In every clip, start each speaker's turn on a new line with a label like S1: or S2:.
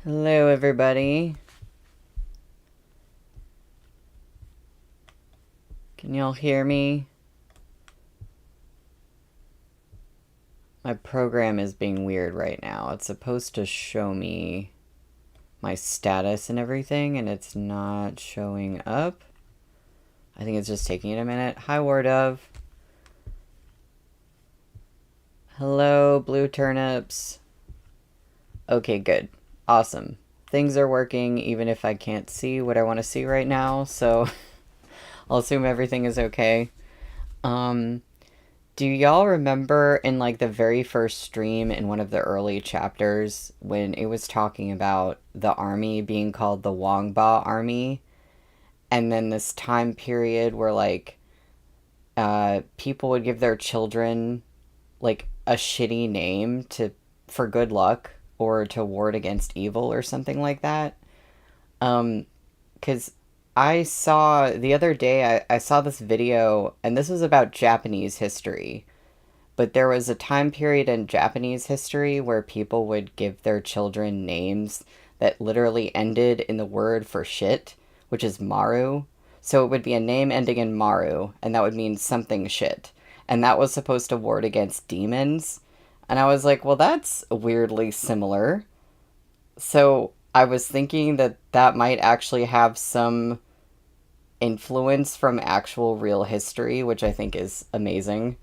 S1: Hello, everybody. Can y'all hear me? My program is being weird right now. It's supposed to show me my status and everything, and it's not showing up. I think it's just taking it a minute. Hi, Ward of. Hello, blue turnips. Okay, good. Awesome. Things are working even if I can't see what I want to see right now, so I'll assume everything is okay. Do y'all remember in like the very first stream in one of the early chapters when it was talking about the army being called the Wangba army, and then this time period where like people would give their children like a shitty name to for good luck or to ward against evil or something like that? Because I saw the other day, I saw this video, and this was about Japanese history. But there was a time period in Japanese history where people would give their children names that literally ended in the word for shit, which is maru. So it would be a name ending in maru, and that would mean something shit. And that was supposed to ward against demons. And I was like, well, that's weirdly similar. So I was thinking that that might actually have some influence from actual real history, which I think is amazing.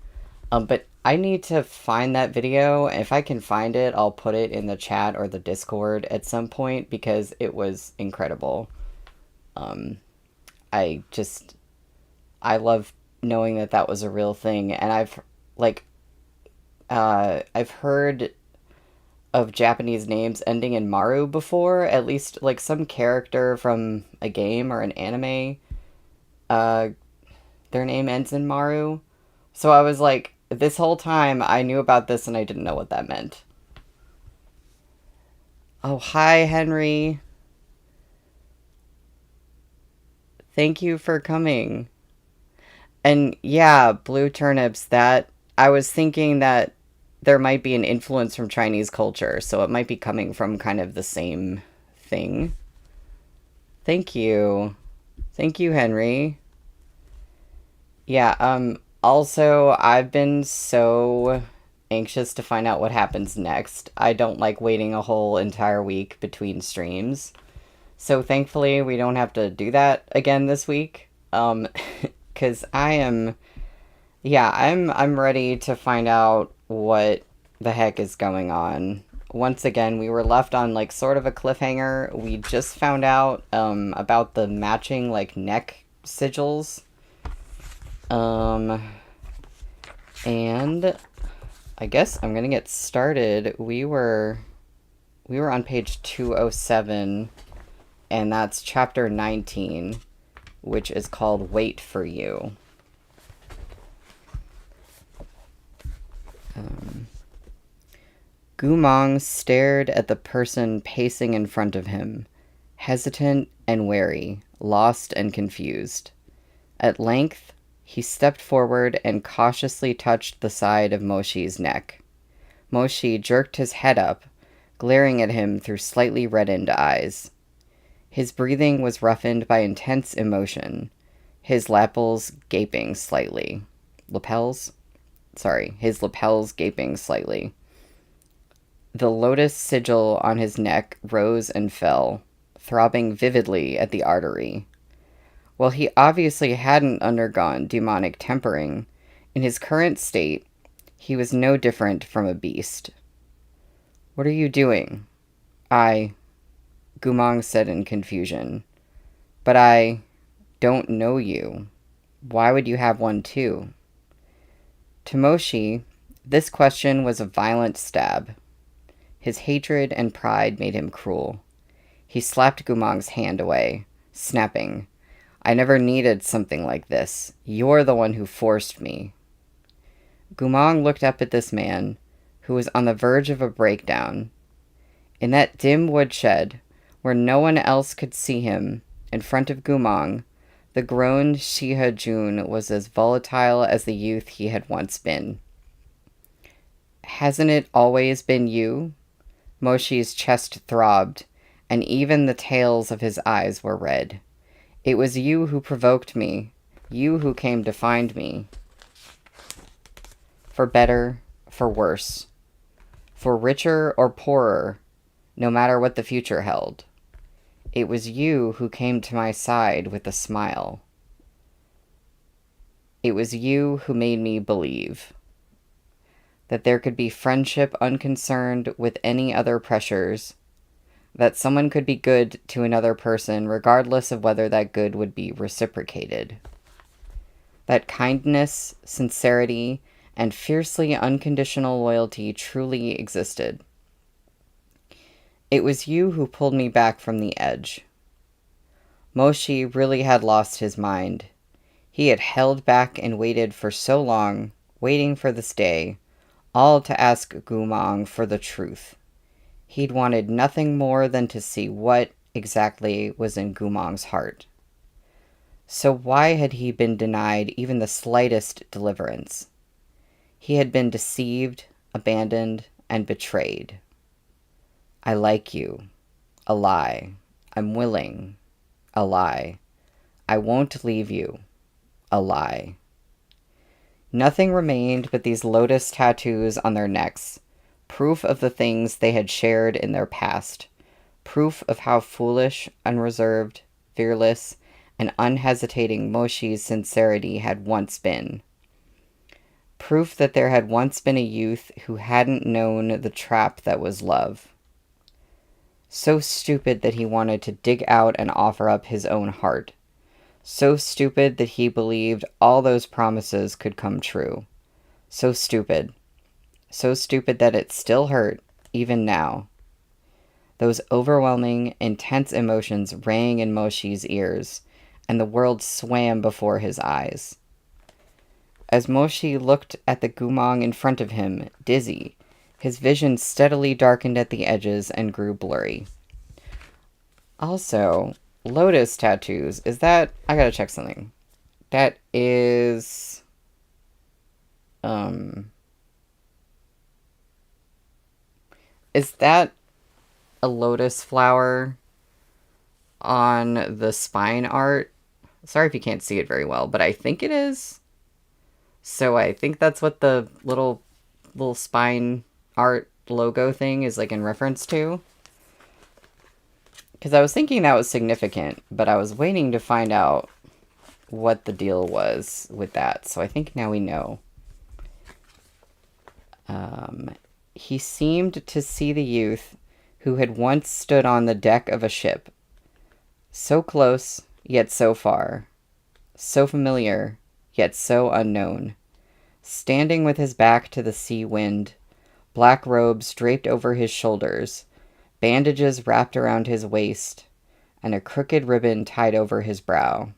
S1: But I need to find that video. If I can find it, I'll put it in the chat or the Discord at some point because it was incredible. Um, I just, I love knowing that that was a real thing. And like, I've heard of Japanese names ending in Maru before, at least like some character from a game or an anime, uh, their name ends in Maru. So I was like, this whole time I knew about this and I didn't know what that meant. Oh, hi, Henry. Thank you for coming. And yeah, blue turnips, that I was thinking that there might be an influence from Chinese culture, so it might be coming from kind of the same thing. Thank you. Thank you, Henry. Yeah, also, I've been so anxious to find out what happens next. I don't like waiting a whole entire week between streams. So thankfully, we don't have to do that again this week. Cause I'm ready to find out what the heck is going on. Once again, we were left on like sort of a cliffhanger. We just found out about the matching like neck sigils. Um and I guess I'm gonna get started. We were on page 207, and that's chapter 19, which is called Wait for You. Gumong stared at the person pacing in front of him, hesitant and wary, lost and confused. At length, he stepped forward and cautiously touched the side of Moshi's neck. Moshi jerked his head up, glaring at him through slightly reddened eyes. His breathing was roughened by intense emotion, his lapels gaping slightly. His lapels gaping slightly. The lotus sigil on his neck rose and fell, throbbing vividly at the artery. While he obviously hadn't undergone demonic tempering, in his current state, he was no different from a beast. "What are you doing?" Gumong said in confusion. "But I don't know you. Why would you have one too?" To Moshi, this question was a violent stab. His hatred and pride made him cruel. He slapped Gumong's hand away, snapping, "I never needed something like this. You're the one who forced me." Gumong looked up at this man, who was on the verge of a breakdown. In that dim woodshed, where no one else could see him, in front of Gumong, the grown Shiha Jun was as volatile as the youth he had once been. "Hasn't it always been you?" Moshi's chest throbbed, and even the tails of his eyes were red. It was you who provoked me, you who came to find me. For better, for worse, for richer or poorer, no matter what the future held. It was you who came to my side with a smile. It was you who made me believe that there could be friendship unconcerned with any other pressures, that someone could be good to another person regardless of whether that good would be reciprocated. That kindness, sincerity, and fiercely unconditional loyalty truly existed. It was you who pulled me back from the edge. Moshi really had lost his mind. He had held back and waited for so long, waiting for this day, all to ask Gumong for the truth. He'd wanted nothing more than to see what exactly was in Gumong's heart. So why had he been denied even the slightest deliverance? He had been deceived, abandoned, and betrayed. I like you. A lie. I'm willing. A lie. I won't leave you. A lie. Nothing remained but these lotus tattoos on their necks, proof of the things they had shared in their past, proof of how foolish, unreserved, fearless, and unhesitating Moshi's sincerity had once been. Proof that there had once been a youth who hadn't known the trap that was love. So stupid that he wanted to dig out and offer up his own heart. So stupid that he believed all those promises could come true. So stupid. So stupid that it still hurt, even now. Those overwhelming, intense emotions rang in Moshi's ears, and the world swam before his eyes. As Moshi looked at the Gumong in front of him, dizzy, his vision steadily darkened at the edges and grew blurry. Also, lotus tattoos, is that... I gotta check something. That is... Is that a lotus flower on the spine art? Sorry if you can't see it very well, but I think it is. So I think that's what the little spine art logo thing is like in reference to. Because I was thinking that was significant, but I was waiting to find out what the deal was with that. So I think now we know. He seemed to see the youth who had once stood on the deck of a ship. So close, yet so far. So familiar, yet so unknown. Standing with his back to the sea wind, black robes draped over his shoulders, bandages wrapped around his waist, and a crooked ribbon tied over his brow.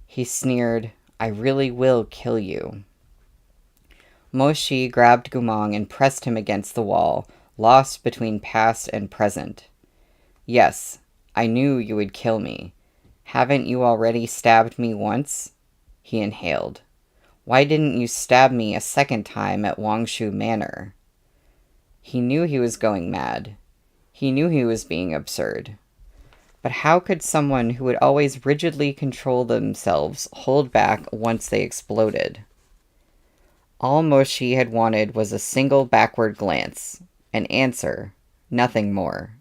S1: He sneered, "I really will kill you." Moshi grabbed Gumong and pressed him against the wall, lost between past and present. "Yes, I knew you would kill me. Haven't you already stabbed me once?" He inhaled. "Why didn't you stab me a second time at Wangshu Manor?" He knew he was going mad. He knew he was being absurd. But how could someone who would always rigidly control themselves hold back once they exploded? All Moshi had wanted was a single backward glance, an answer, nothing more.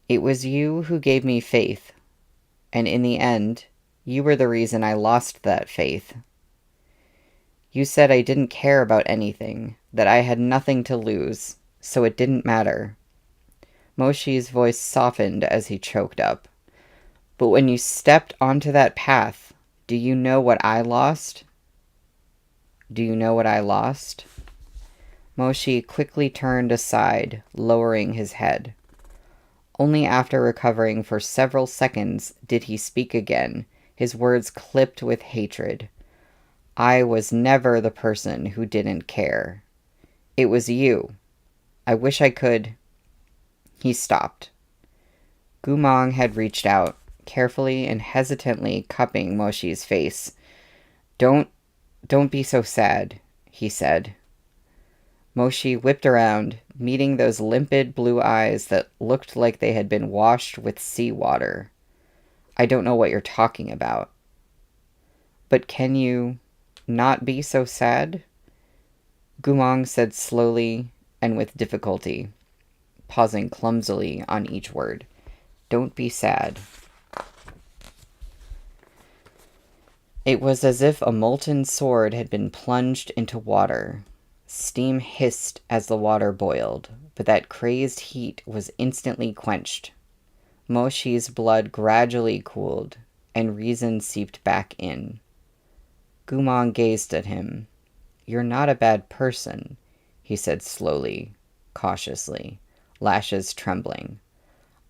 S1: "It was you who gave me faith, and in the end, you were the reason I lost that faith. You said I didn't care about anything, that I had nothing to lose, so it didn't matter." Moshi's voice softened as he choked up. "But when you stepped onto that path, do you know what I lost? Do you know what I lost?" Moshi quickly turned aside, lowering his head. Only after recovering for several seconds did he speak again, his words clipped with hatred. "I was never the person who didn't care. It was you. I wish I could..." He stopped. Gumong had reached out, carefully and hesitantly cupping Moshi's face. Don't be so sad," he said. Moshi whipped around, meeting those limpid blue eyes that looked like they had been washed with seawater. I don't know what you're talking about. But can you not be so sad? Gumong said slowly and with difficulty, pausing clumsily on each word. Don't be sad. It was as if a molten sword had been plunged into water. Steam hissed as the water boiled, but that crazed heat was instantly quenched. Moshi's blood gradually cooled, and reason seeped back in. Gumong gazed at him. You're not a bad person, he said slowly, cautiously, lashes trembling.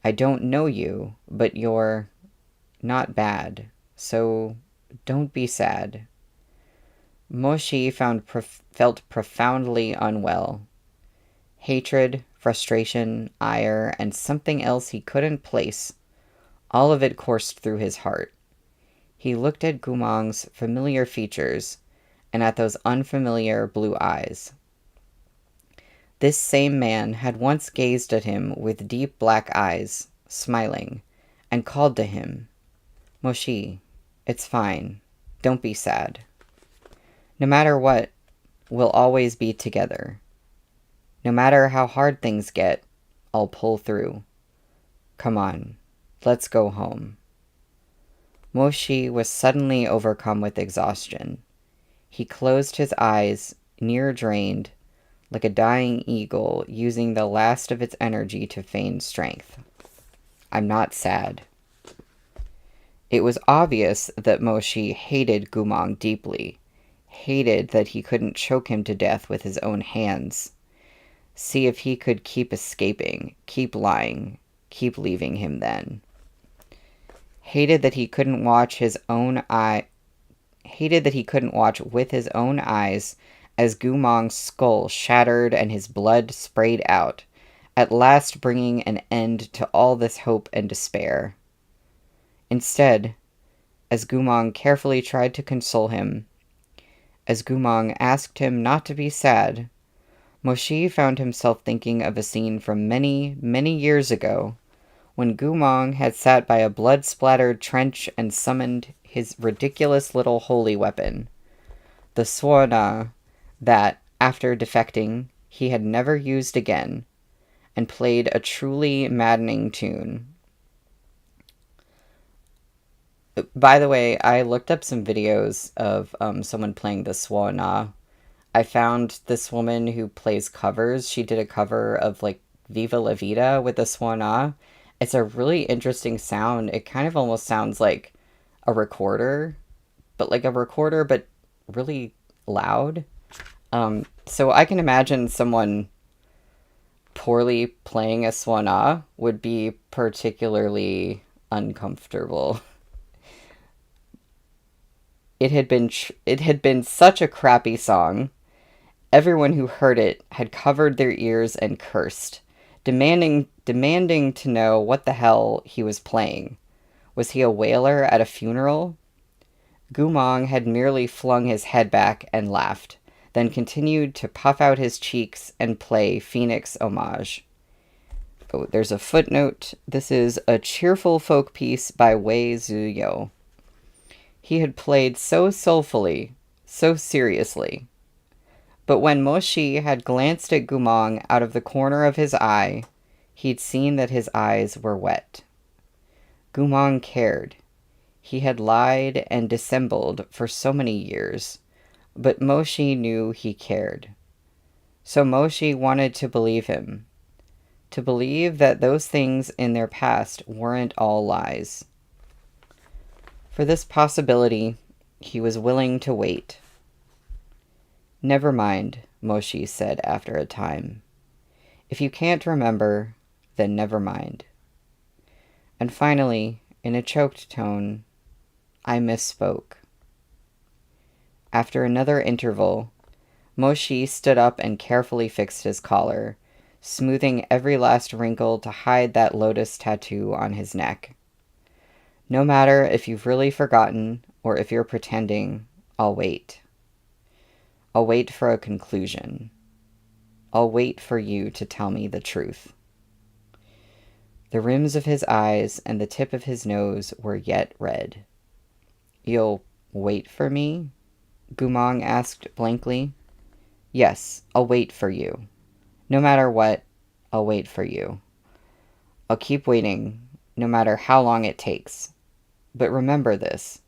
S1: I don't know you, but you're not bad, so don't be sad. Moshi felt profoundly unwell. Hatred, frustration, ire, and something else he couldn't place, all of it coursed through his heart. He looked at Gumong's familiar features and at those unfamiliar blue eyes. This same man had once gazed at him with deep black eyes, smiling, and called to him, Moshi, it's fine. Don't be sad. No matter what, we'll always be together. No matter how hard things get, I'll pull through. Come on, let's go home. Moshi was suddenly overcome with exhaustion. He closed his eyes, near drained, like a dying eagle using the last of its energy to feign strength. I'm not sad. It was obvious that Moshi hated Gumong deeply, hated that he couldn't choke him to death with his own hands. See if he could keep escaping, keep lying, keep leaving him then. Hated that he couldn't watch with his own eyes as Gumong's skull shattered and his blood sprayed out, at last bringing an end to all this hope and despair. Instead, as Gumong carefully tried to console him, as Gumong asked him not to be sad, Moshi found himself thinking of a scene from many, many years ago, when Gumong had sat by a blood-splattered trench and summoned his ridiculous little holy weapon, the Suona that, after defecting, he had never used again, and played a truly maddening tune. By the way, I looked up some videos of someone playing the Suona. I found this woman who plays covers. She did a cover of, like, Viva La Vida with the Suona. It's a really interesting sound. It kind of almost sounds like a recorder, but really loud. So I can imagine someone poorly playing a Suona would be particularly uncomfortable. It had been such a crappy song. Everyone who heard it had covered their ears and cursed, demanding to know what the hell he was playing. Was he a wailer at a funeral? Gumong had merely flung his head back and laughed, then continued to puff out his cheeks and play Phoenix Homage. Oh, there's a footnote. This is a cheerful folk piece by Wei Zuyo. He had played so soulfully, so seriously. But when Moshi had glanced at Gumong out of the corner of his eye, he'd seen that his eyes were wet. Gumong cared. He had lied and dissembled for so many years, but Moshi knew he cared. So Moshi wanted to believe him, to believe that those things in their past weren't all lies. For this possibility, he was willing to wait. Never mind, Moshi said after a time. If you can't remember, then never mind. And finally, in a choked tone, I misspoke. After another interval, Moshi stood up and carefully fixed his collar, smoothing every last wrinkle to hide that lotus tattoo on his neck. No matter if you've really forgotten or if you're pretending, I'll wait. I'll wait for a conclusion. I'll wait for you to tell me the truth." The rims of his eyes and the tip of his nose were yet red. "You'll wait for me?" Gumong asked blankly. "Yes, I'll wait for you. No matter what, I'll wait for you. I'll keep waiting, no matter how long it takes. But remember this.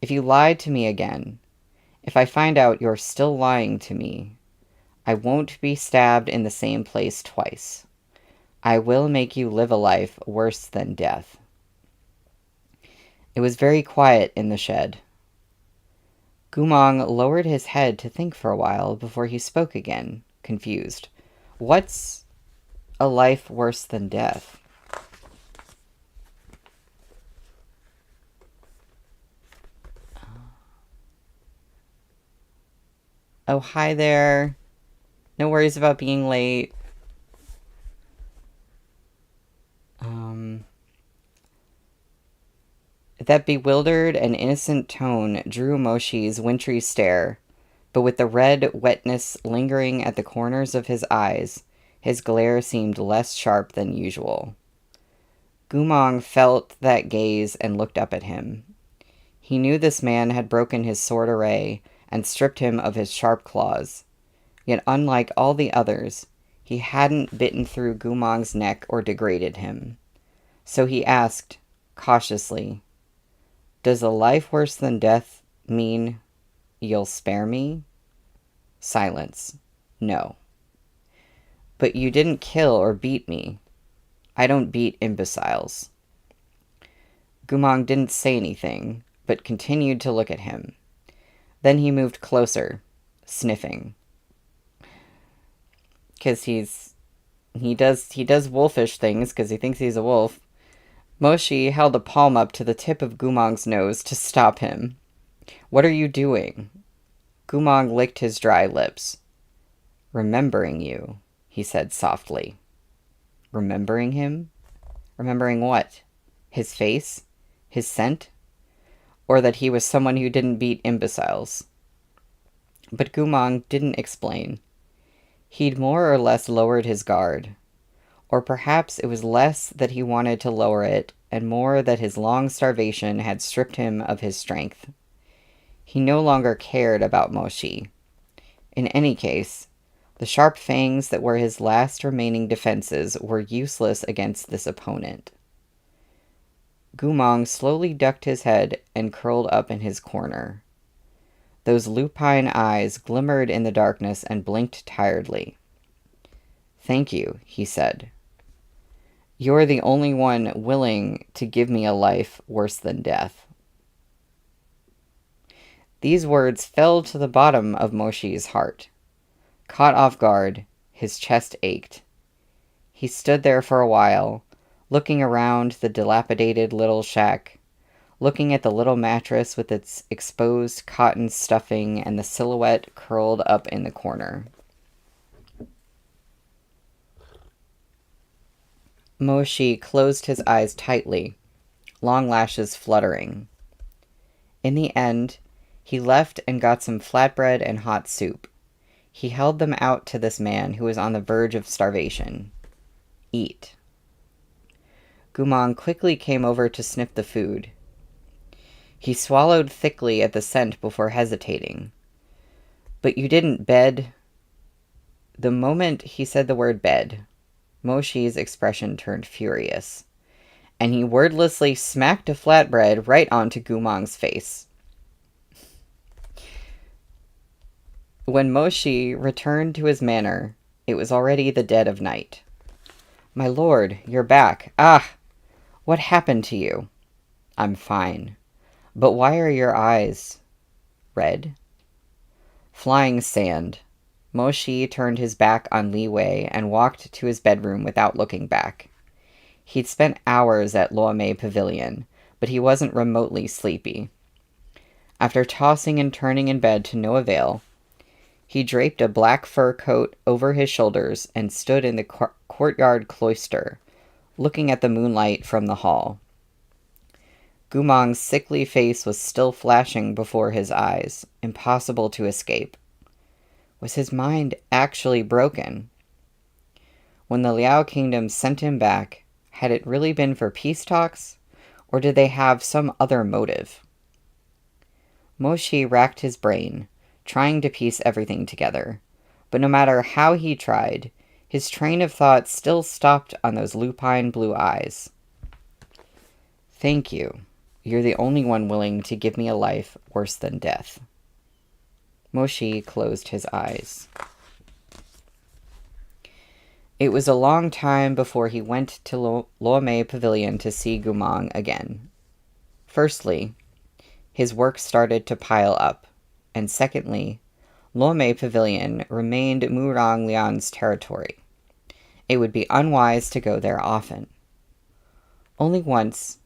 S1: If you lied to me again, if I find out you're still lying to me, I won't be stabbed in the same place twice. I will make you live a life worse than death." It was very quiet in the shed. Gumong lowered his head to think for a while before he spoke again, confused. "What's a life worse than death?" "Oh, hi there. No worries about being late." That bewildered and innocent tone drew Moshi's wintry stare, but with the red wetness lingering at the corners of his eyes, his glare seemed less sharp than usual. Gumong felt that gaze and looked up at him. He knew this man had broken his sword array and stripped him of his sharp claws. Yet unlike all the others, he hadn't bitten through Gumong's neck or degraded him. So he asked, cautiously, "Does a life worse than death mean you'll spare me?" Silence. "No." "But you didn't kill or beat me. I don't beat imbeciles." Gumong didn't say anything, but continued to look at him. Then he moved closer, sniffing. Because he does wolfish things because he thinks he's a wolf. Moshi held a palm up to the tip of Gumong's nose to stop him. "What are you doing?" Gumong licked his dry lips. "Remembering you," he said softly. Remembering him? Remembering what? His face? His scent? Or that he was someone who didn't beat imbeciles? But Gumong didn't explain. He'd more or less lowered his guard. Or perhaps it was less that he wanted to lower it, and more that his long starvation had stripped him of his strength. He no longer cared about Moshi. In any case, the sharp fangs that were his last remaining defenses were useless against this opponent. Gumong slowly ducked his head and curled up in his corner. Those lupine eyes glimmered in the darkness and blinked tiredly. "Thank you," he said. "You're the only one willing to give me a life worse than death." These words fell to the bottom of Moshi's heart. Caught off guard, his chest ached. He stood there for a while, looking around the dilapidated little shack, looking at the little mattress with its exposed cotton stuffing and the silhouette curled up in the corner. Moshi closed his eyes tightly, long lashes fluttering. In the end, he left and got some flatbread and hot soup. He held them out to this man who was on the verge of starvation. "Eat." Gumong quickly came over to sniff the food. He swallowed thickly at the scent before hesitating. "But you didn't bed?" The moment he said the word bed, Moshi's expression turned furious, and he wordlessly smacked a flatbread right onto Gumong's face. When Moshi returned to his manor, it was already the dead of night. "My lord, you're back. Ah! What happened to you?" "I'm fine. But why are your eyes red?" Flying sand. Moshi turned his back on Li Wei and walked to his bedroom without looking back. He'd spent hours at Luomei Pavilion, but he wasn't remotely sleepy. After tossing and turning in bed to no avail, he draped a black fur coat over his shoulders and stood in the courtyard cloister, looking at the moonlight from the hall. Gumong's sickly face was still flashing before his eyes, impossible to escape. Was his mind actually broken? When the Liao Kingdom sent him back, had it really been for peace talks, or did they have some other motive? Mo Shi racked his brain, trying to piece everything together, but no matter how he tried, his train of thought still stopped on those lupine blue eyes. Thank you. You're the only one willing to give me a life worse than death. Mo Shi closed his eyes. It was a long time before he went to Luomei Pavilion to see Gumang again. Firstly, his work started to pile up, and secondly, Luomei Pavilion remained Murong Lian's territory. It would be unwise to go there often. Only once,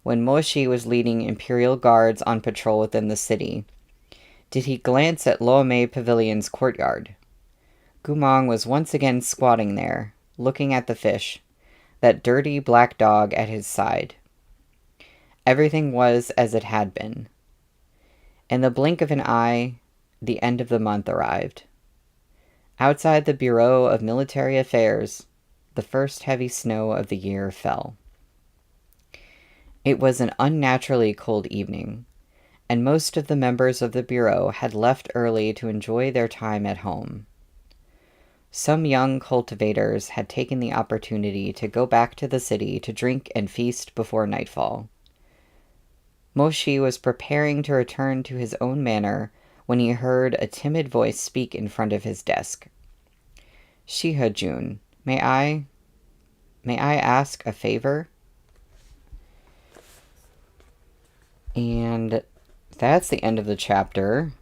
S1: when Mo Shi was leading imperial guards on patrol within the city, did he glance at Luomei Pavilion's courtyard. Gumang was once again squatting there, looking at the fish, that dirty black dog at his side. Everything was as it had been. In the blink of an eye, the end of the month arrived. Outside the Bureau of Military Affairs, the first heavy snow of the year fell. It was an unnaturally cold evening, and most of the members of the Bureau had left early to enjoy their time at home. Some young cultivators had taken the opportunity to go back to the city to drink and feast before nightfall. Mo Shi was preparing to return to his own manor when he heard a timid voice speak in front of his desk. "Shihe-jun, may I ask a favor?" And that's the end of the chapter.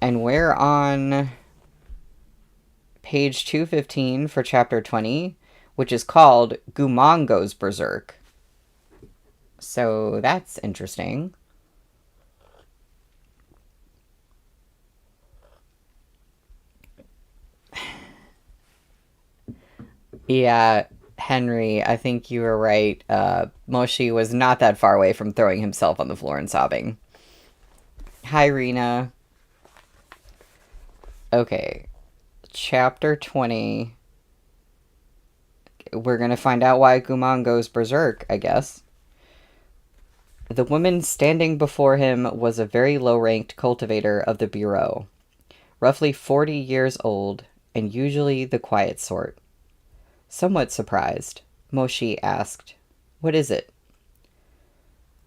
S1: And we're on page 215 for chapter 20, which is called Gumang Goes Berserk. So that's interesting. Yeah, Henry, I think you were right. Mo Shi was not that far away from throwing himself on the floor and sobbing. Hi, Rena. Okay, chapter 20. We're going to find out why Gumang goes berserk, I guess. The woman standing before him was a very low-ranked cultivator of the Bureau, roughly 40 years old, and usually the quiet sort. Somewhat surprised, Mo Shi asked, "What is it?"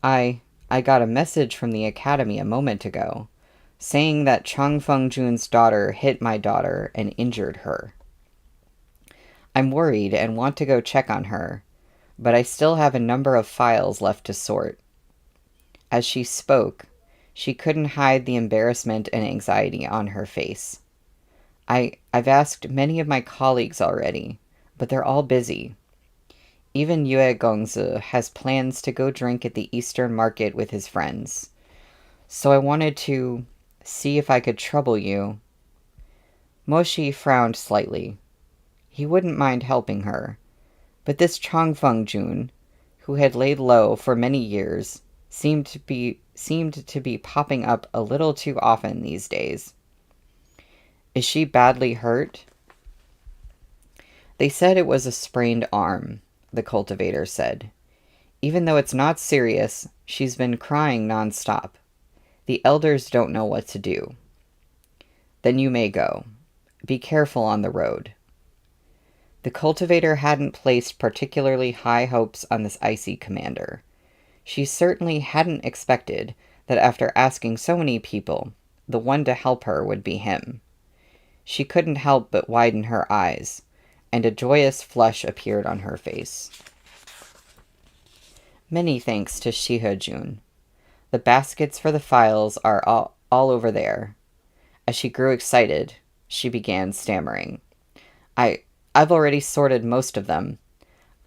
S1: I got a message from the academy a moment ago, saying that Chang Feng-jun's daughter hit my daughter and injured her. I'm worried and want to go check on her, but I still have a number of files left to sort. As she spoke, she couldn't hide the embarrassment and anxiety on her face. I've asked many of my colleagues already, but they're all busy. Even Yue Gongzi has plans to go drink at the Eastern Market with his friends. So I wanted to see if I could trouble you. Mo Shi frowned slightly. He wouldn't mind helping her, but this Chang Feng-jun, who had laid low for many years, seemed to be popping up a little too often these days. Is she badly hurt? They said it was a sprained arm, the cultivator said. Even though it's not serious, she's been crying nonstop. The elders don't know what to do. Then you may go. Be careful on the road. The cultivator hadn't placed particularly high hopes on this icy commander. She certainly hadn't expected that after asking so many people, the one to help her would be him. She couldn't help but widen her eyes, and a joyous flush appeared on her face. Many thanks to Shihe-jun. The baskets for the files are all over there. As she grew excited, she began stammering. I've already sorted most of them.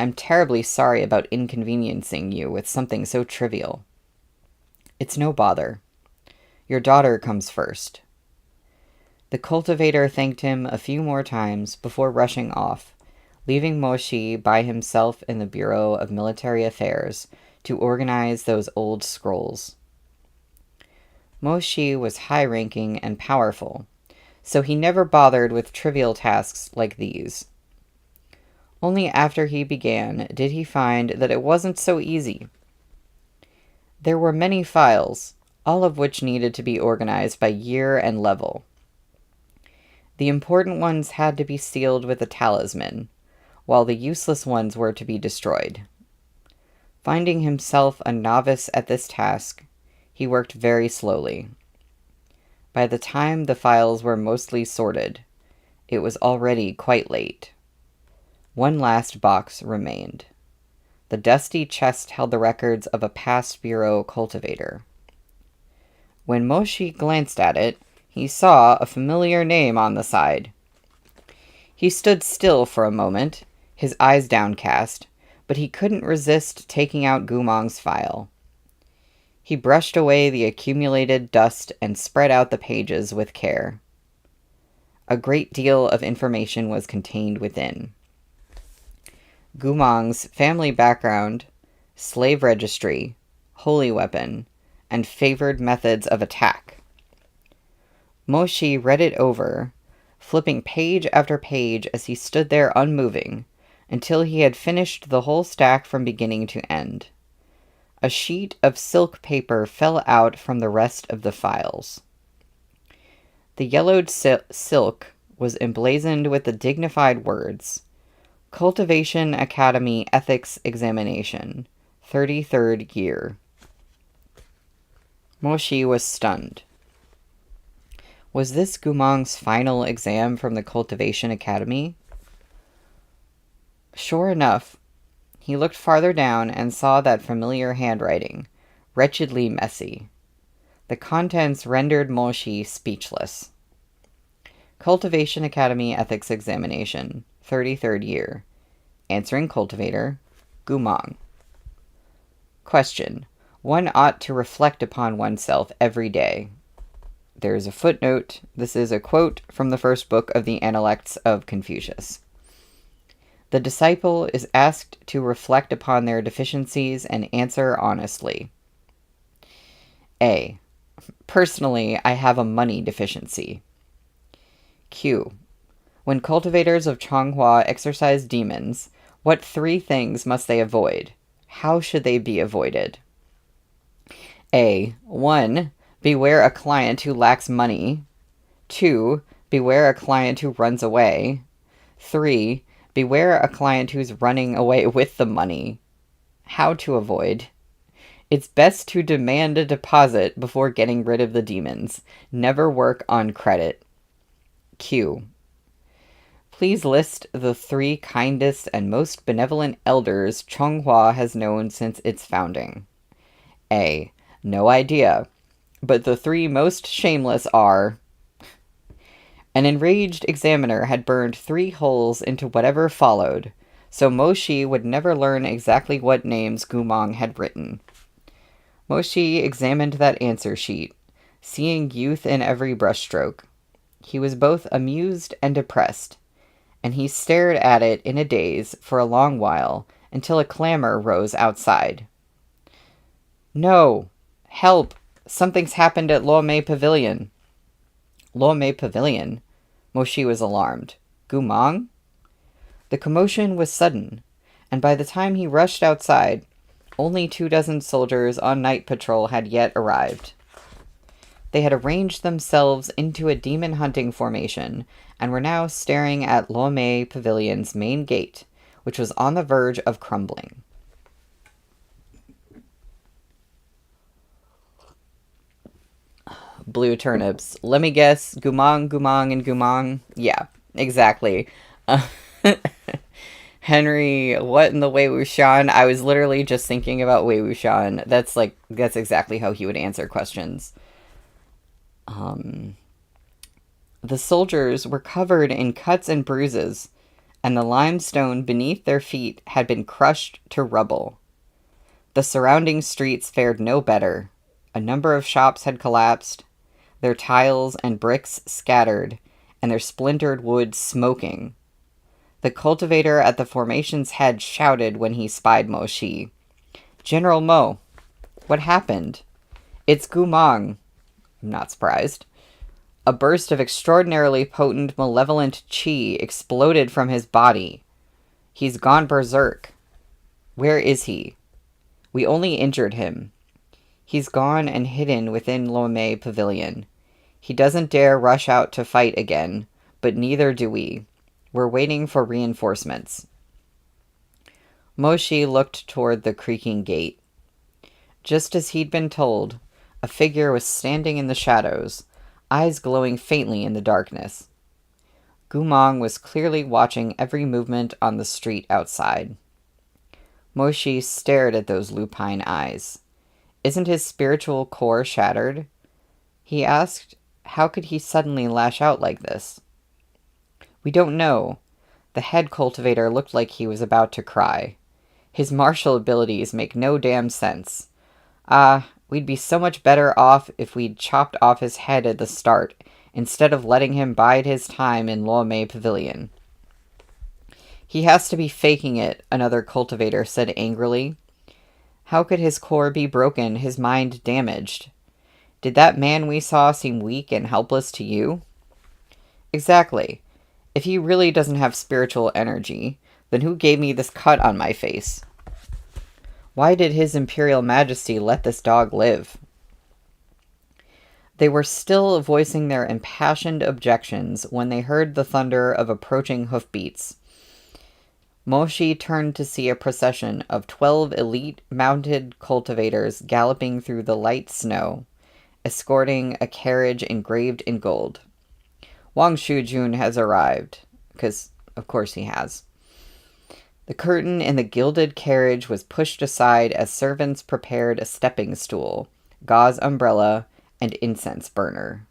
S1: I'm terribly sorry about inconveniencing you with something so trivial. It's no bother. Your daughter comes first. The cultivator thanked him a few more times before rushing off, leaving Mo Shi by himself in the Bureau of Military Affairs to organize those old scrolls. Mo Shi was high-ranking and powerful, so he never bothered with trivial tasks like these. Only after he began did he find that it wasn't so easy. There were many files, all of which needed to be organized by year and level. The important ones had to be sealed with a talisman, while the useless ones were to be destroyed. Finding himself a novice at this task, he worked very slowly. By the time the files were mostly sorted, it was already quite late. One last box remained. The dusty chest held the records of a past bureau cultivator. When Moshi glanced at it, he saw a familiar name on the side. He stood still for a moment, his eyes downcast, but he couldn't resist taking out Gumong's file. He brushed away the accumulated dust and spread out the pages with care. A great deal of information was contained within. Gumong's family background, slave registry, holy weapon, and favored methods of attack. Moshi read it over, flipping page after page as he stood there unmoving, until he had finished the whole stack from beginning to end. A sheet of silk paper fell out from the rest of the files. The yellowed silk was emblazoned with the dignified words, Cultivation Academy Ethics Examination, 33rd Year. Moshi was stunned. Was this Gumong's final exam from the Cultivation Academy? Sure enough, he looked farther down and saw that familiar handwriting, wretchedly messy. The contents rendered Moshi speechless. Cultivation Academy Ethics Examination, 33rd Year. Answering cultivator, Gumong. Question. One ought to reflect upon oneself every day. There is a footnote. This is a quote from the first book of the Analects of Confucius. The disciple is asked to reflect upon their deficiencies and answer honestly. A. Personally, I have a money deficiency. Q. When cultivators of Changhua exorcise demons, what 3 things must they avoid? How should they be avoided? A. 1. Beware a client who lacks money. 2. Beware a client who runs away. 3. Beware a client who's running away with the money. How to avoid? It's best to demand a deposit before getting rid of the demons. Never work on credit. Q. Please list the 3 kindest and most benevolent elders Changhua has known since its founding. A. No idea, but the 3 most shameless are... An enraged examiner had burned 3 holes into whatever followed, so Moshi would never learn exactly what names Gumong had written. Moshi examined that answer sheet, seeing youth in every brushstroke. He was both amused and depressed, and he stared at it in a daze for a long while until a clamor rose outside. No! Help! Something's happened at Luomei Pavilion. Luomei Pavilion? Moshi was alarmed. Gumong? The commotion was sudden, and by the time he rushed outside, only 24 soldiers on night patrol had yet arrived. They had arranged themselves into a demon-hunting formation and were now staring at Luomei Pavilion's main gate, which was on the verge of crumbling. Blue turnips. Let me guess, Gumong, Gumong, and Gumong? Yeah, exactly. Henry, what in the Wei Wuxian? I was literally just thinking about Wei Wuxian. That's exactly how he would answer questions. The soldiers were covered in cuts and bruises, and the limestone beneath their feet had been crushed to rubble. The surrounding streets fared no better. A number of shops had collapsed, their tiles and bricks scattered, and their splintered wood smoking. The cultivator at the formation's head shouted when he spied Moshi. General Mo, what happened? It's Gumong. I'm not surprised. A burst of extraordinarily potent, malevolent chi exploded from his body. He's gone berserk. Where is he? We only injured him. He's gone and hidden within Danmei Pavilion. He doesn't dare rush out to fight again, but neither do we. We're waiting for reinforcements. Moshi looked toward the creaking gate. Just as he'd been told, a figure was standing in the shadows, eyes glowing faintly in the darkness. Gumong was clearly watching every movement on the street outside. Moshi stared at those lupine eyes. Isn't his spiritual core shattered? He asked, how could he suddenly lash out like this? We don't know. The head cultivator looked like he was about to cry. His martial abilities make no damn sense. We'd be so much better off if we'd chopped off his head at the start, instead of letting him bide his time in Danmei Pavilion. He has to be faking it, another cultivator said angrily. How could his core be broken, his mind damaged? Did that man we saw seem weak and helpless to you? Exactly. If he really doesn't have spiritual energy, then who gave me this cut on my face? Why did His Imperial Majesty let this dog live? They were still voicing their impassioned objections when they heard the thunder of approaching hoofbeats. Moshi turned to see a procession of 12 elite mounted cultivators galloping through the light snow, escorting a carriage engraved in gold. Wang Shujun has arrived, because of course he has. The curtain in the gilded carriage was pushed aside as servants prepared a stepping stool, gauze umbrella, and incense burner.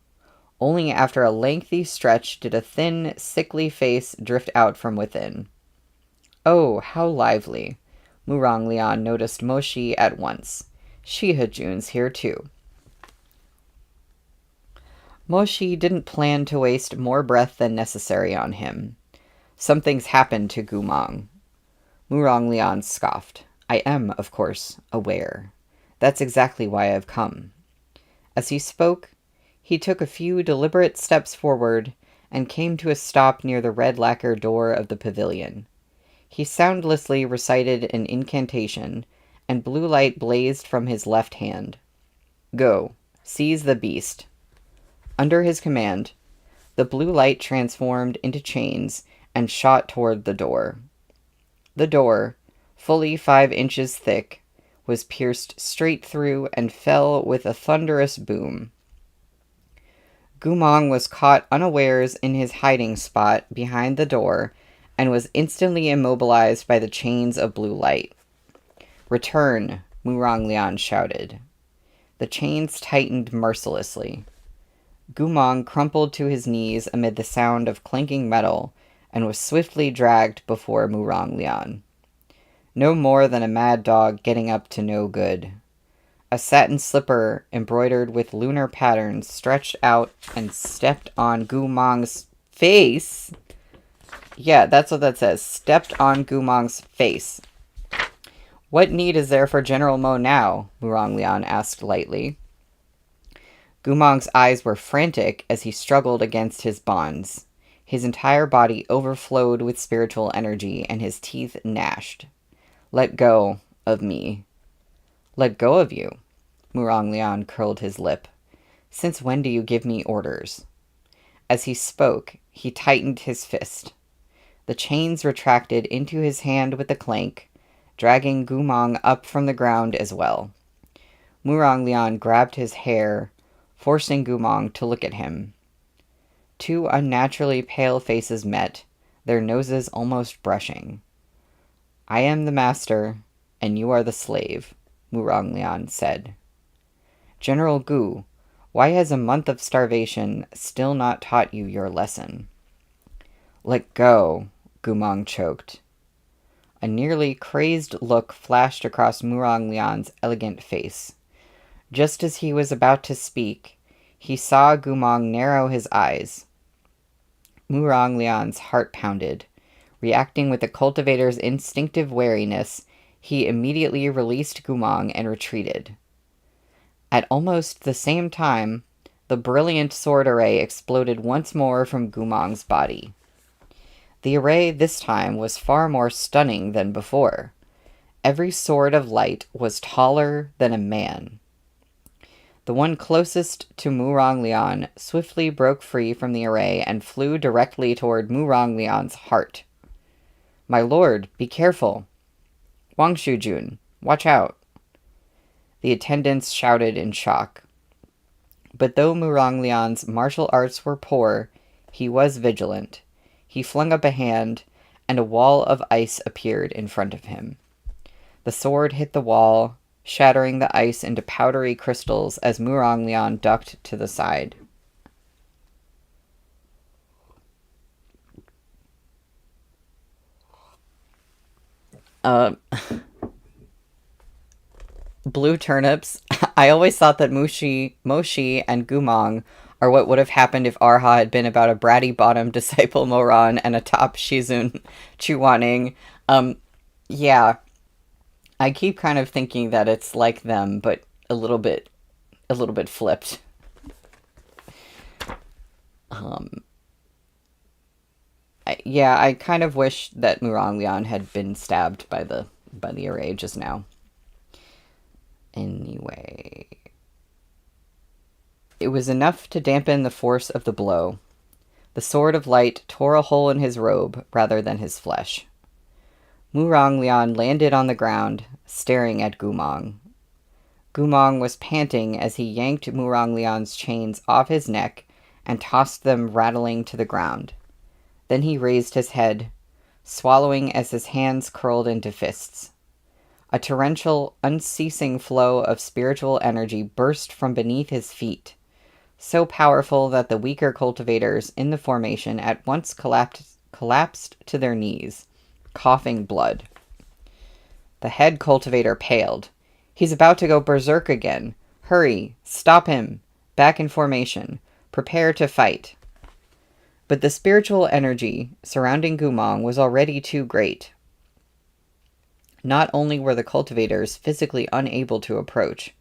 S1: Only after a lengthy stretch did a thin, sickly face drift out from within. Oh, how lively! Murong Lian noticed Moshi at once. Shihajun's here too. Moshi didn't plan to waste more breath than necessary on him. Something's happened to Gumong. Murong Lian scoffed. I am, of course, aware. That's exactly why I've come. As he spoke, he took a few deliberate steps forward and came to a stop near the red lacquer door of the pavilion. He soundlessly recited an incantation, and blue light blazed from his left hand. Go, seize the beast. Under his command, the blue light transformed into chains and shot toward the door. The door, fully 5 inches thick, was pierced straight through and fell with a thunderous boom. Gumong was caught unawares in his hiding spot behind the door and was instantly immobilized by the chains of blue light. Return, Murong Lian shouted. The chains tightened mercilessly. Gumong crumpled to his knees amid the sound of clanking metal and was swiftly dragged before Murong Lian. No more than a mad dog getting up to no good. A satin slipper embroidered with lunar patterns stretched out and stepped on Gumong's face. Yeah, that's what that says. Stepped on Gumong's face. What need is there for General Mo now? Murong Lian asked lightly. Gumong's eyes were frantic as he struggled against his bonds. His entire body overflowed with spiritual energy, and his teeth gnashed. Let go of me. Let go of you? Murong Lian curled his lip. Since when do you give me orders? As he spoke, he tightened his fist. The chains retracted into his hand with a clank, dragging Gumong up from the ground as well. Murong Lian grabbed his hair, forcing Gumong to look at him. 2 unnaturally pale faces met, their noses almost brushing. I am the master, and you are the slave, Murong Lian said. General Gu, why has a month of starvation still not taught you your lesson? Let go, Gumong choked. A nearly crazed look flashed across Murong Lian's elegant face. Just as he was about to speak, he saw Gumong narrow his eyes. Murong Lian's heart pounded. Reacting with the cultivator's instinctive wariness, he immediately released Gumong and retreated. At almost the same time, the brilliant sword array exploded once more from Gumong's body. The array this time was far more stunning than before. Every sword of light was taller than a man. The one closest to Muranglian swiftly broke free from the array and flew directly toward Muranglian's heart. "My lord, be careful! Wangshujun, watch out!" The attendants shouted in shock. But though Muranglian's martial arts were poor, he was vigilant. He flung up a hand, and a wall of ice appeared in front of him. The sword hit the wall, shattering the ice into powdery crystals as Muranglian ducked to the side. Blue turnips. I always thought that Moshi and Gumong are what would have happened if Arha had been about a bratty bottom disciple Moran and a top Shizun Chuaning. Yeah, I keep kind of thinking that it's like them, but a little bit flipped. I kind of wish that Muranglian had been stabbed by the array just now. Anyway, it was enough to dampen the force of the blow. The sword of light tore a hole in his robe rather than his flesh. Muranglian landed on the ground, staring at Gumong. Gumong was panting as he yanked Muranglian's chains off his neck and tossed them rattling to the ground. Then he raised his head, swallowing as his hands curled into fists. A torrential, unceasing flow of spiritual energy burst from beneath his feet, so powerful that the weaker cultivators in the formation at once collapsed to their knees, coughing blood. The head cultivator paled. "He's about to go berserk again. Hurry, stop him. Back in formation. Prepare to fight." But the spiritual energy surrounding Gumong was already too great. Not only were the cultivators physically unable to approach,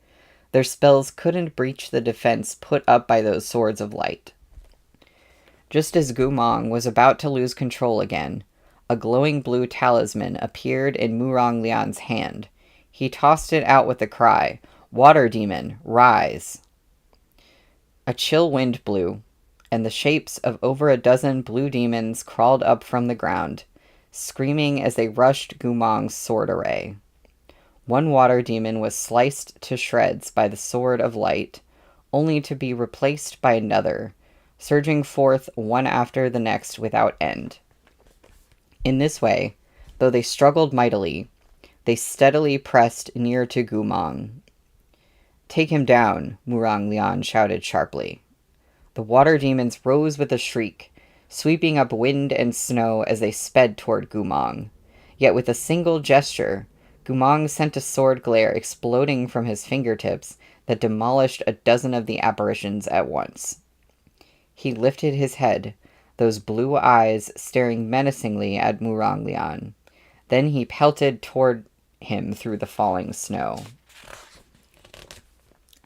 S1: their spells couldn't breach the defense put up by those swords of light. Just as Gumong was about to lose control again, a glowing blue talisman appeared in Muranglian's hand. He tossed it out with the cry, "Water demon, rise!" A chill wind blew, and the shapes of over a dozen blue demons crawled up from the ground, screaming as they rushed Gumong's sword array. One water demon was sliced to shreds by the sword of light, only to be replaced by another, surging forth one after the next without end. In this way, though they struggled mightily, they steadily pressed near to Gumong. "Take him down," Muranglian shouted sharply. The water demons rose with a shriek, sweeping up wind and snow as they sped toward Gumong. Yet with a single gesture, Gumong sent a sword glare exploding from his fingertips that demolished a dozen of the apparitions at once. He lifted his head, those blue eyes staring menacingly at Muranglian. Then he pelted toward him through the falling snow.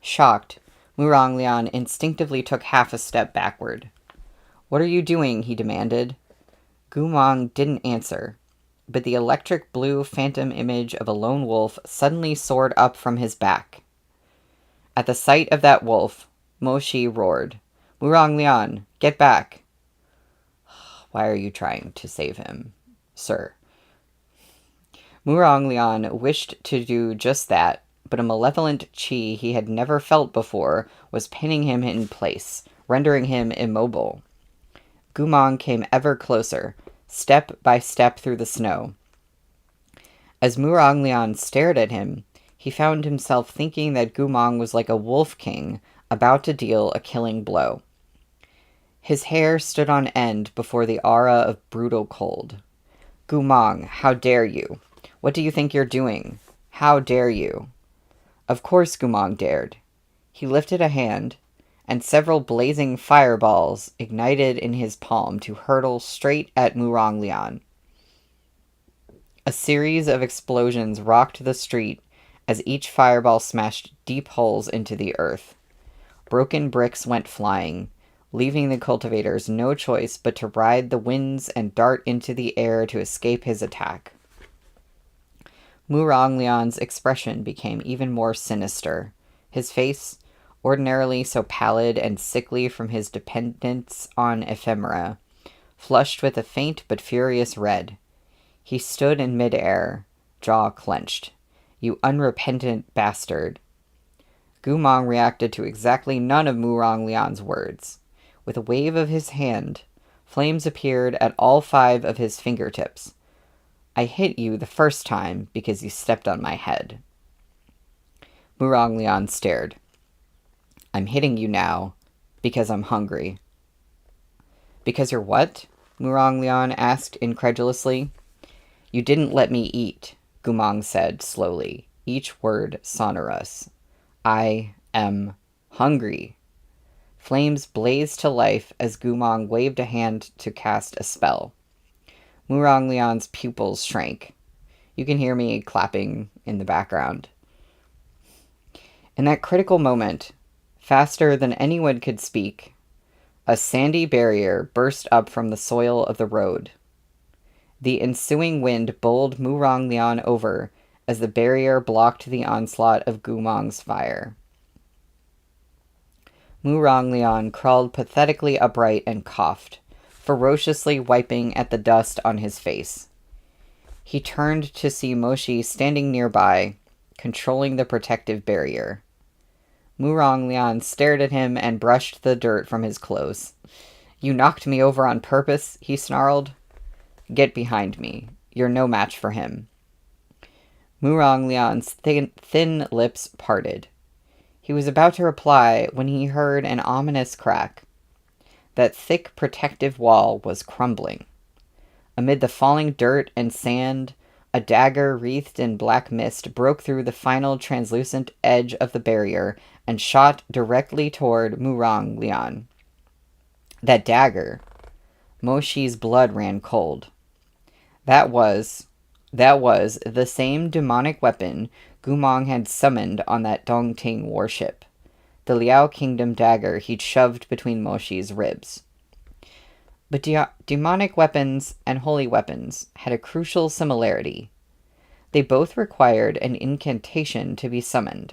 S1: Shocked, Muranglian instinctively took half a step backward. "What are you doing?" he demanded. Gumong didn't answer, but the electric blue phantom image of a lone wolf suddenly soared up from his back. At the sight of that wolf, Moshi roared, "Muranglian, get back!" "Why are you trying to save him, sir?" Muranglian wished to do just that, but a malevolent chi he had never felt before was pinning him in place, rendering him immobile. Gumong came ever closer, step by step through the snow. As Muranglian stared at him, he found himself thinking that Gumong was like a wolf king about to deal a killing blow. His hair stood on end before the aura of brutal cold. "Gumong, how dare you? What do you think you're doing? How dare you?" Of course Gumong dared. He lifted a hand, and several blazing fireballs ignited in his palm to hurtle straight at Muranglian. A series of explosions rocked the street as each fireball smashed deep holes into the earth. Broken bricks went flying, leaving the cultivators no choice but to ride the winds and dart into the air to escape his attack. Muranglian's expression became even more sinister. His face, ordinarily so pallid and sickly from his dependence on ephemera, flushed with a faint but furious red. He stood in mid-air, jaw clenched. "You unrepentant bastard." Gumong reacted to exactly none of Muranglian's words. With a wave of his hand, flames appeared at all 5 of his fingertips. "I hit you the first time because you stepped on my head." Muranglian stared. "I'm hitting you now because I'm hungry." "Because you're what?" Muranglian asked incredulously. "You didn't let me eat," Gumong said slowly, each word sonorous. "I am hungry." Flames blazed to life as Gumong waved a hand to cast a spell. Muranglian's pupils shrank. You can hear me clapping in the background. In that critical moment, faster than anyone could speak, a sandy barrier burst up from the soil of the road. The ensuing wind bowled Muranglian over as the barrier blocked the onslaught of Gumong's fire. Muranglian crawled pathetically upright and coughed, ferociously wiping at the dust on his face. He turned to see Moshi standing nearby, controlling the protective barrier. Muranglian stared at him and brushed the dirt from his clothes. "You knocked me over on purpose," he snarled. "Get behind me. You're no match for him." Muranglian's thin lips parted. He was about to reply when he heard an ominous crack. That thick protective wall was crumbling. Amid the falling dirt and sand, a dagger wreathed in black mist broke through the final translucent edge of the barrier and shot directly toward Muranglian. That dagger. Moshi's blood ran cold. That was the same demonic weapon Gumong had summoned on that Dongting warship. The Liao Kingdom dagger he'd shoved between Moshi's ribs. But demonic weapons and holy weapons had a crucial similarity. They both required an incantation to be summoned.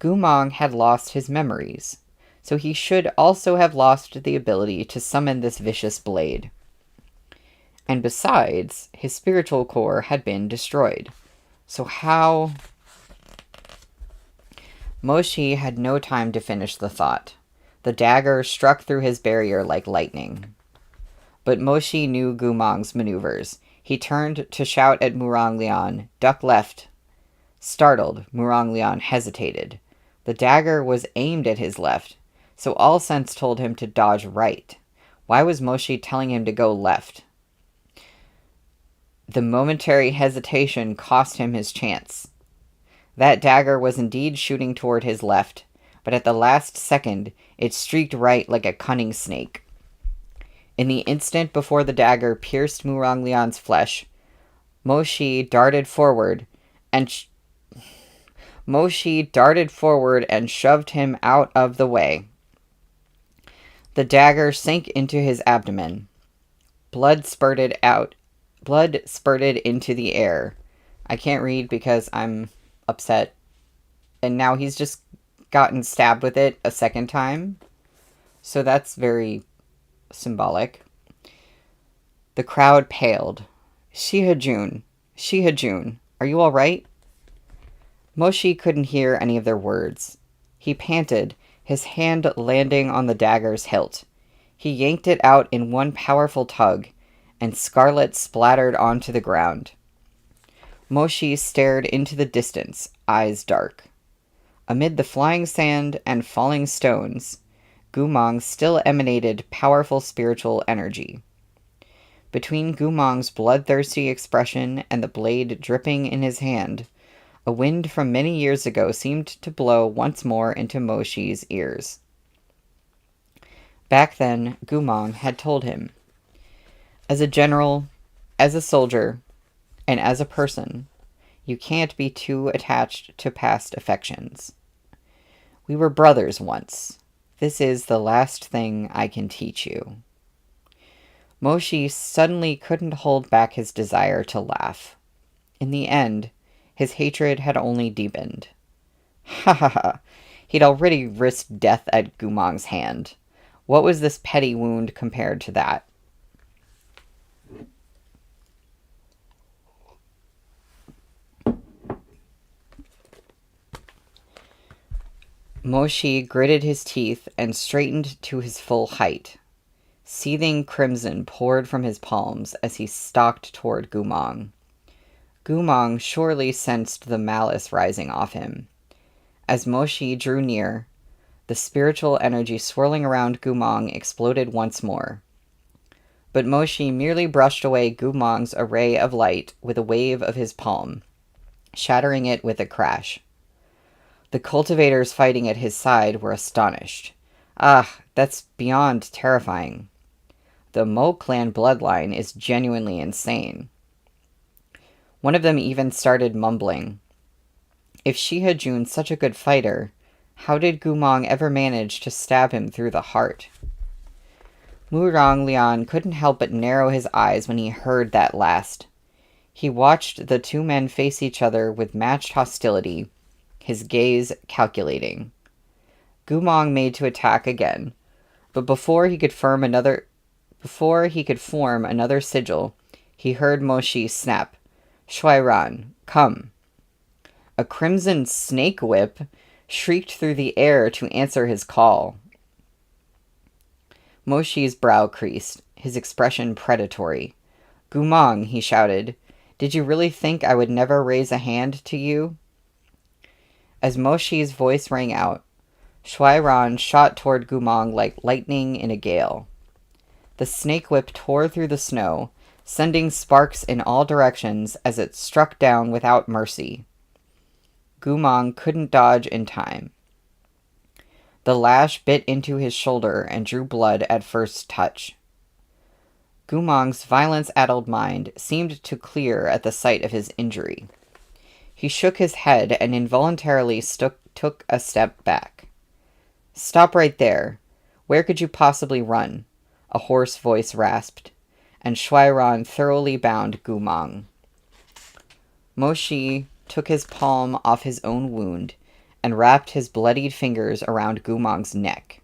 S1: Gumong had lost his memories, so he should also have lost the ability to summon this vicious blade. And besides, his spiritual core had been destroyed. So how... Moshi had no time to finish the thought. The dagger struck through his barrier like lightning. But Moshi knew Gumong's maneuvers. He turned to shout at Muranglian, "Duck left." Startled, Muranglian hesitated. The dagger was aimed at his left, so all sense told him to dodge right. Why was Moshi telling him to go left? The momentary hesitation cost him his chance. That dagger was indeed shooting toward his left, but at the last second, it streaked right like a cunning snake. In the instant before the dagger pierced Muranglian's flesh, Moshi darted forward and shoved him out of the way. The dagger sank into his abdomen. Blood spurted into the air. I can't read because I'm upset. And now he's just gotten stabbed with it a second time. So that's very symbolic. The crowd paled. Shihajun, are you all right?" Moshi couldn't hear any of their words. He panted, his hand landing on the dagger's hilt. He yanked it out in one powerful tug, and scarlet splattered onto the ground. Moshi stared into the distance, eyes dark. Amid the flying sand and falling stones, Gumong still emanated powerful spiritual energy. Between Gumong's bloodthirsty expression and the blade dripping in his hand, a wind from many years ago seemed to blow once more into Moshi's ears. Back then, Gumong had told him, "As a general, as a soldier, and as a person, you can't be too attached to past affections. We were brothers once. This is the last thing I can teach you." Moshi suddenly couldn't hold back his desire to laugh. In the end, his hatred had only deepened. Ha ha ha! He'd already risked death at Gumong's hand. What was this petty wound compared to that? Moshi gritted his teeth and straightened to his full height. Seething crimson poured from his palms as he stalked toward Gumong. Gumong surely sensed the malice rising off him. As Moshi drew near, the spiritual energy swirling around Gumong exploded once more. But Moshi merely brushed away Gumong's array of light with a wave of his palm, shattering it with a crash. The cultivators fighting at his side were astonished. Ah, that's beyond terrifying. The Mo clan bloodline is genuinely insane. One of them even started mumbling. If Shihajun's such a good fighter, how did Gumong ever manage to stab him through the heart? Murong Lian couldn't help but narrow his eyes when he heard that last. He watched the two men face each other with matched hostility, his gaze calculating. Gumong made to attack again, but before he could form another sigil, he heard Moshi snap, "Shuairan, come." A crimson snake whip shrieked through the air to answer his call. Moshi's brow creased, his expression predatory. "Gumong," he shouted, "did you really think I would never raise a hand to you?" As Moshi's voice rang out, Shuairan shot toward Gumong like lightning in a gale. The snake whip tore through the snow, sending sparks in all directions as it struck down without mercy. Gumong couldn't dodge in time. The lash bit into his shoulder and drew blood at first touch. Gumong's violence-addled mind seemed to clear at the sight of his injury. He shook his head and involuntarily took a step back. "Stop right there. Where could you possibly run?" a hoarse voice rasped, and Shuairan thoroughly bound Gumong. Moshi took his palm off his own wound and wrapped his bloodied fingers around Gumong's neck.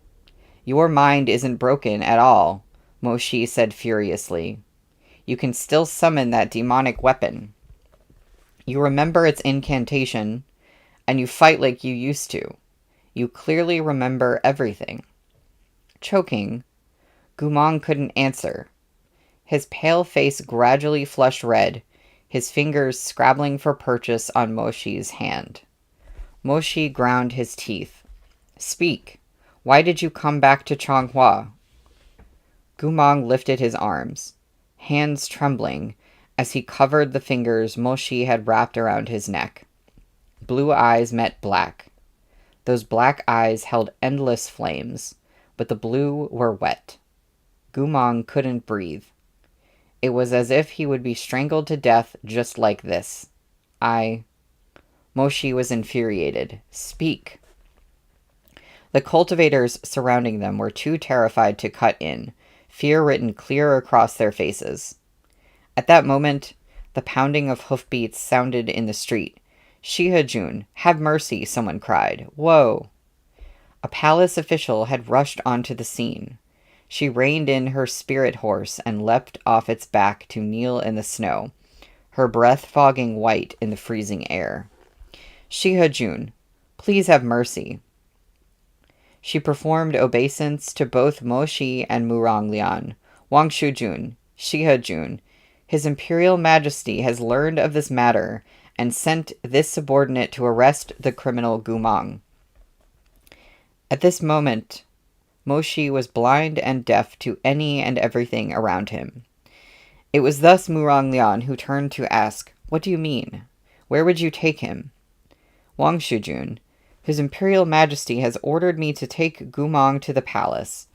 S1: "Your mind isn't broken at all," Moshi said furiously. "You can still summon that demonic weapon. You remember its incantation, and you fight like you used to. You clearly remember everything." Choking, Gumong couldn't answer. His pale face gradually flushed red, his fingers scrabbling for purchase on Moshi's hand. Moshi ground his teeth. "Speak. Why did you come back to Changhua?" Gumong lifted his arms, hands trembling, as he covered the fingers Moshi had wrapped around his neck. Blue eyes met black. Those black eyes held endless flames, but the blue were wet. Gumong couldn't breathe. It was as if he would be strangled to death just like this. Moshi was infuriated. "Speak." The cultivators surrounding them were too terrified to cut in, fear written clear across their faces. At that moment, the pounding of hoofbeats sounded in the street. "Shihajun, have mercy," someone cried. "Whoa!" A palace official had rushed onto the scene. She reined in her spirit horse and leapt off its back to kneel in the snow, her breath fogging white in the freezing air. "Shihajun, please have mercy." She performed obeisance to both Moshi and Murong Lian. "Wangshujun, Shihajun, His Imperial Majesty has learned of this matter and sent this subordinate to arrest the criminal Gumong." At this moment, Moshi was blind and deaf to any and everything around him. It was thus Murong Lian who turned to ask, "What do you mean? Where would you take him?" "Wangshujun, His Imperial Majesty has ordered me to take Gumong to the palace.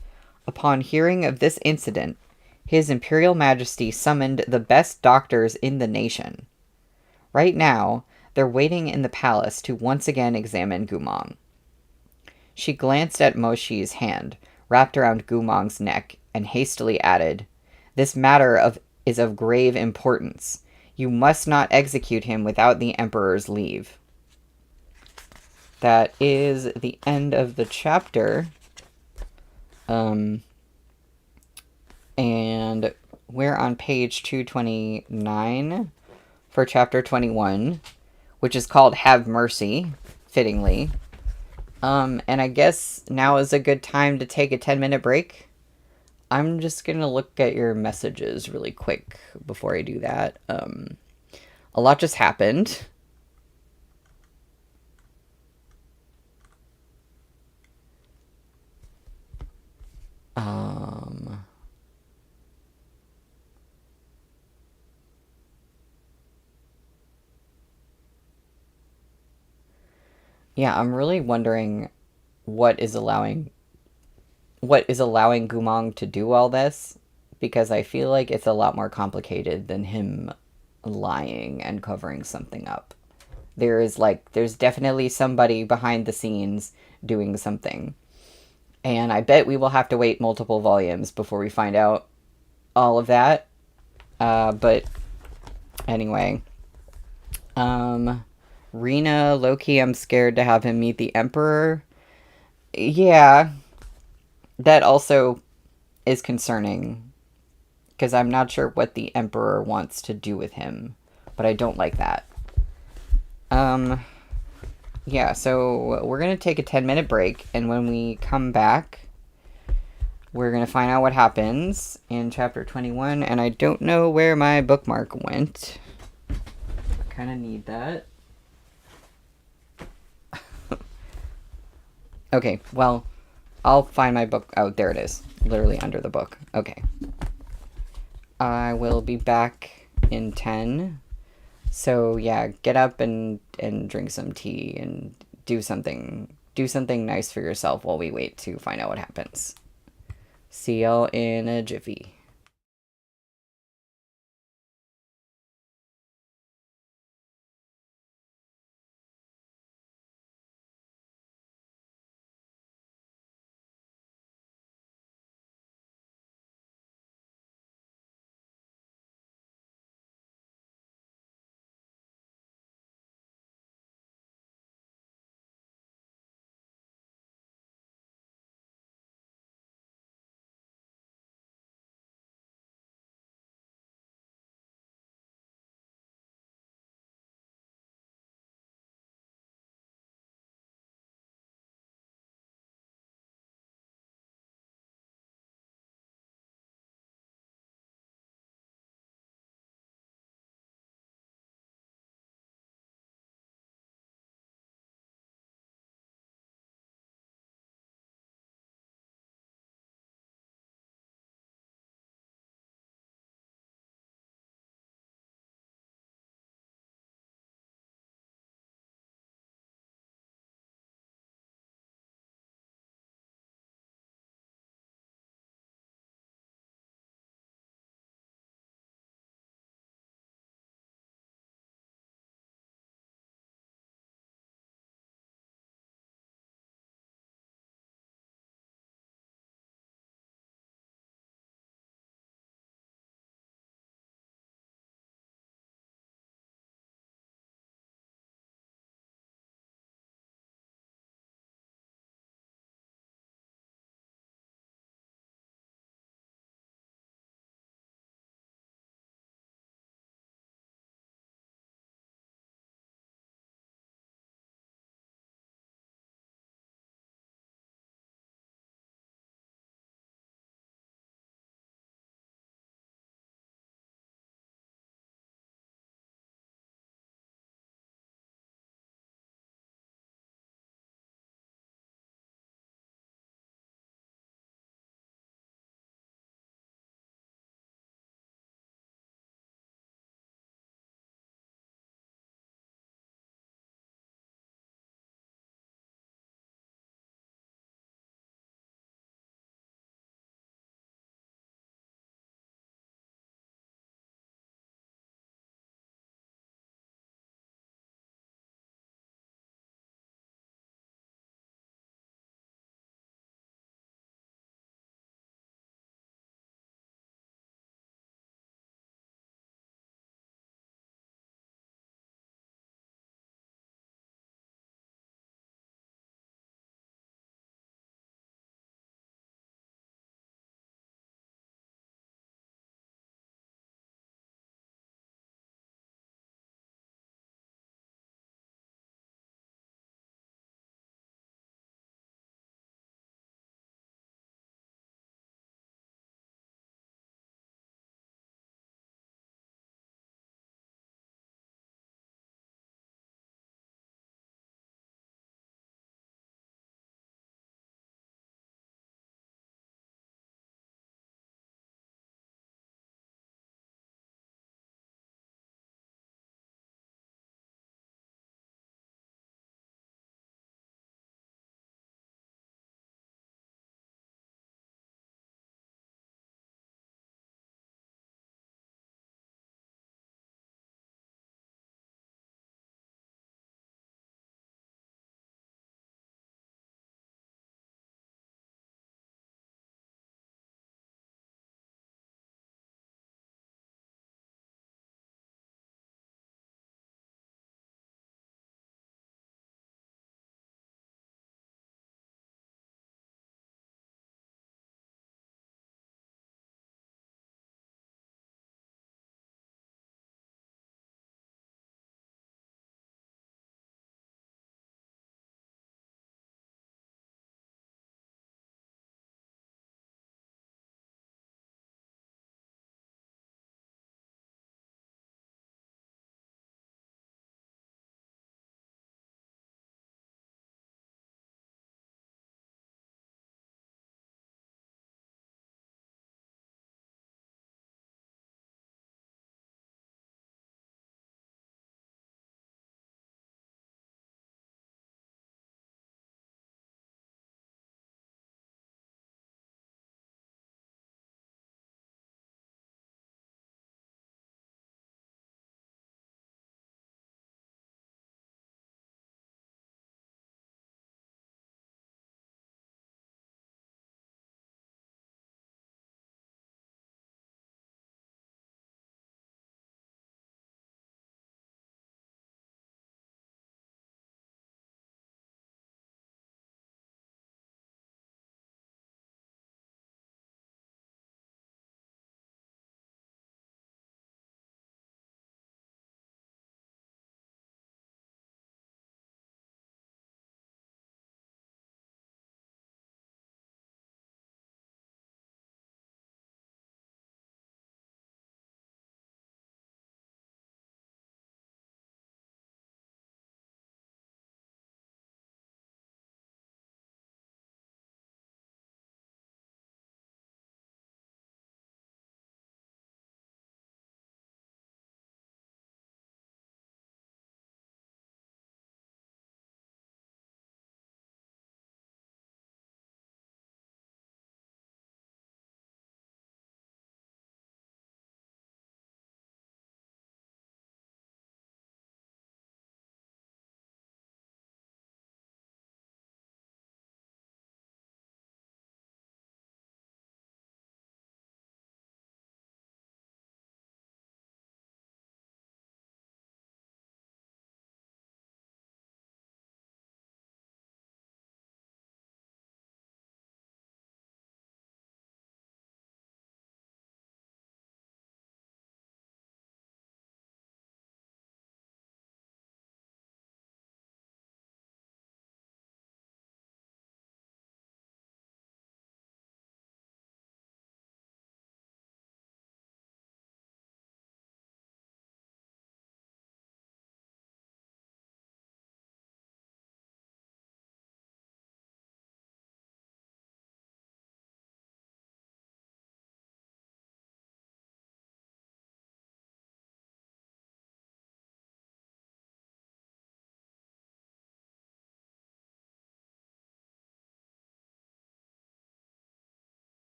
S1: Upon hearing of this incident, His Imperial Majesty summoned the best doctors in the nation. Right now, they're waiting in the palace to once again examine Gumong." She glanced at Moshi's hand, wrapped around Gumong's neck, and hastily added, "This matter is of grave importance. You must not execute him without the Emperor's leave." That is the end of the chapter. And we're on page 229 for chapter 21, which is called Have Mercy, fittingly. And I guess now is a good time to take a 10-minute break. I'm just gonna look at your messages really quick before I do that. A lot just happened. Yeah, I'm really wondering what is allowing Gumong to do all this, because I feel like it's a lot more complicated than him lying and covering something up. There's definitely somebody behind the scenes doing something. And I bet we will have to wait multiple volumes before we find out all of that. But anyway, Rena, Loki, I'm scared to have him meet the Emperor. Yeah, that also is concerning because I'm not sure what the Emperor wants to do with him, but I don't like that. Yeah, so we're gonna take a 10-minute break, and when we come back, we're gonna find out what happens in chapter 21, and I don't know where my bookmark went. I kind of need that. Okay, well, I'll find my book. Oh, there it is. Literally under the book. Okay. I will be back in 10. So, yeah, get up and drink some tea and do something nice for yourself while we wait to find out what happens. See y'all in a jiffy.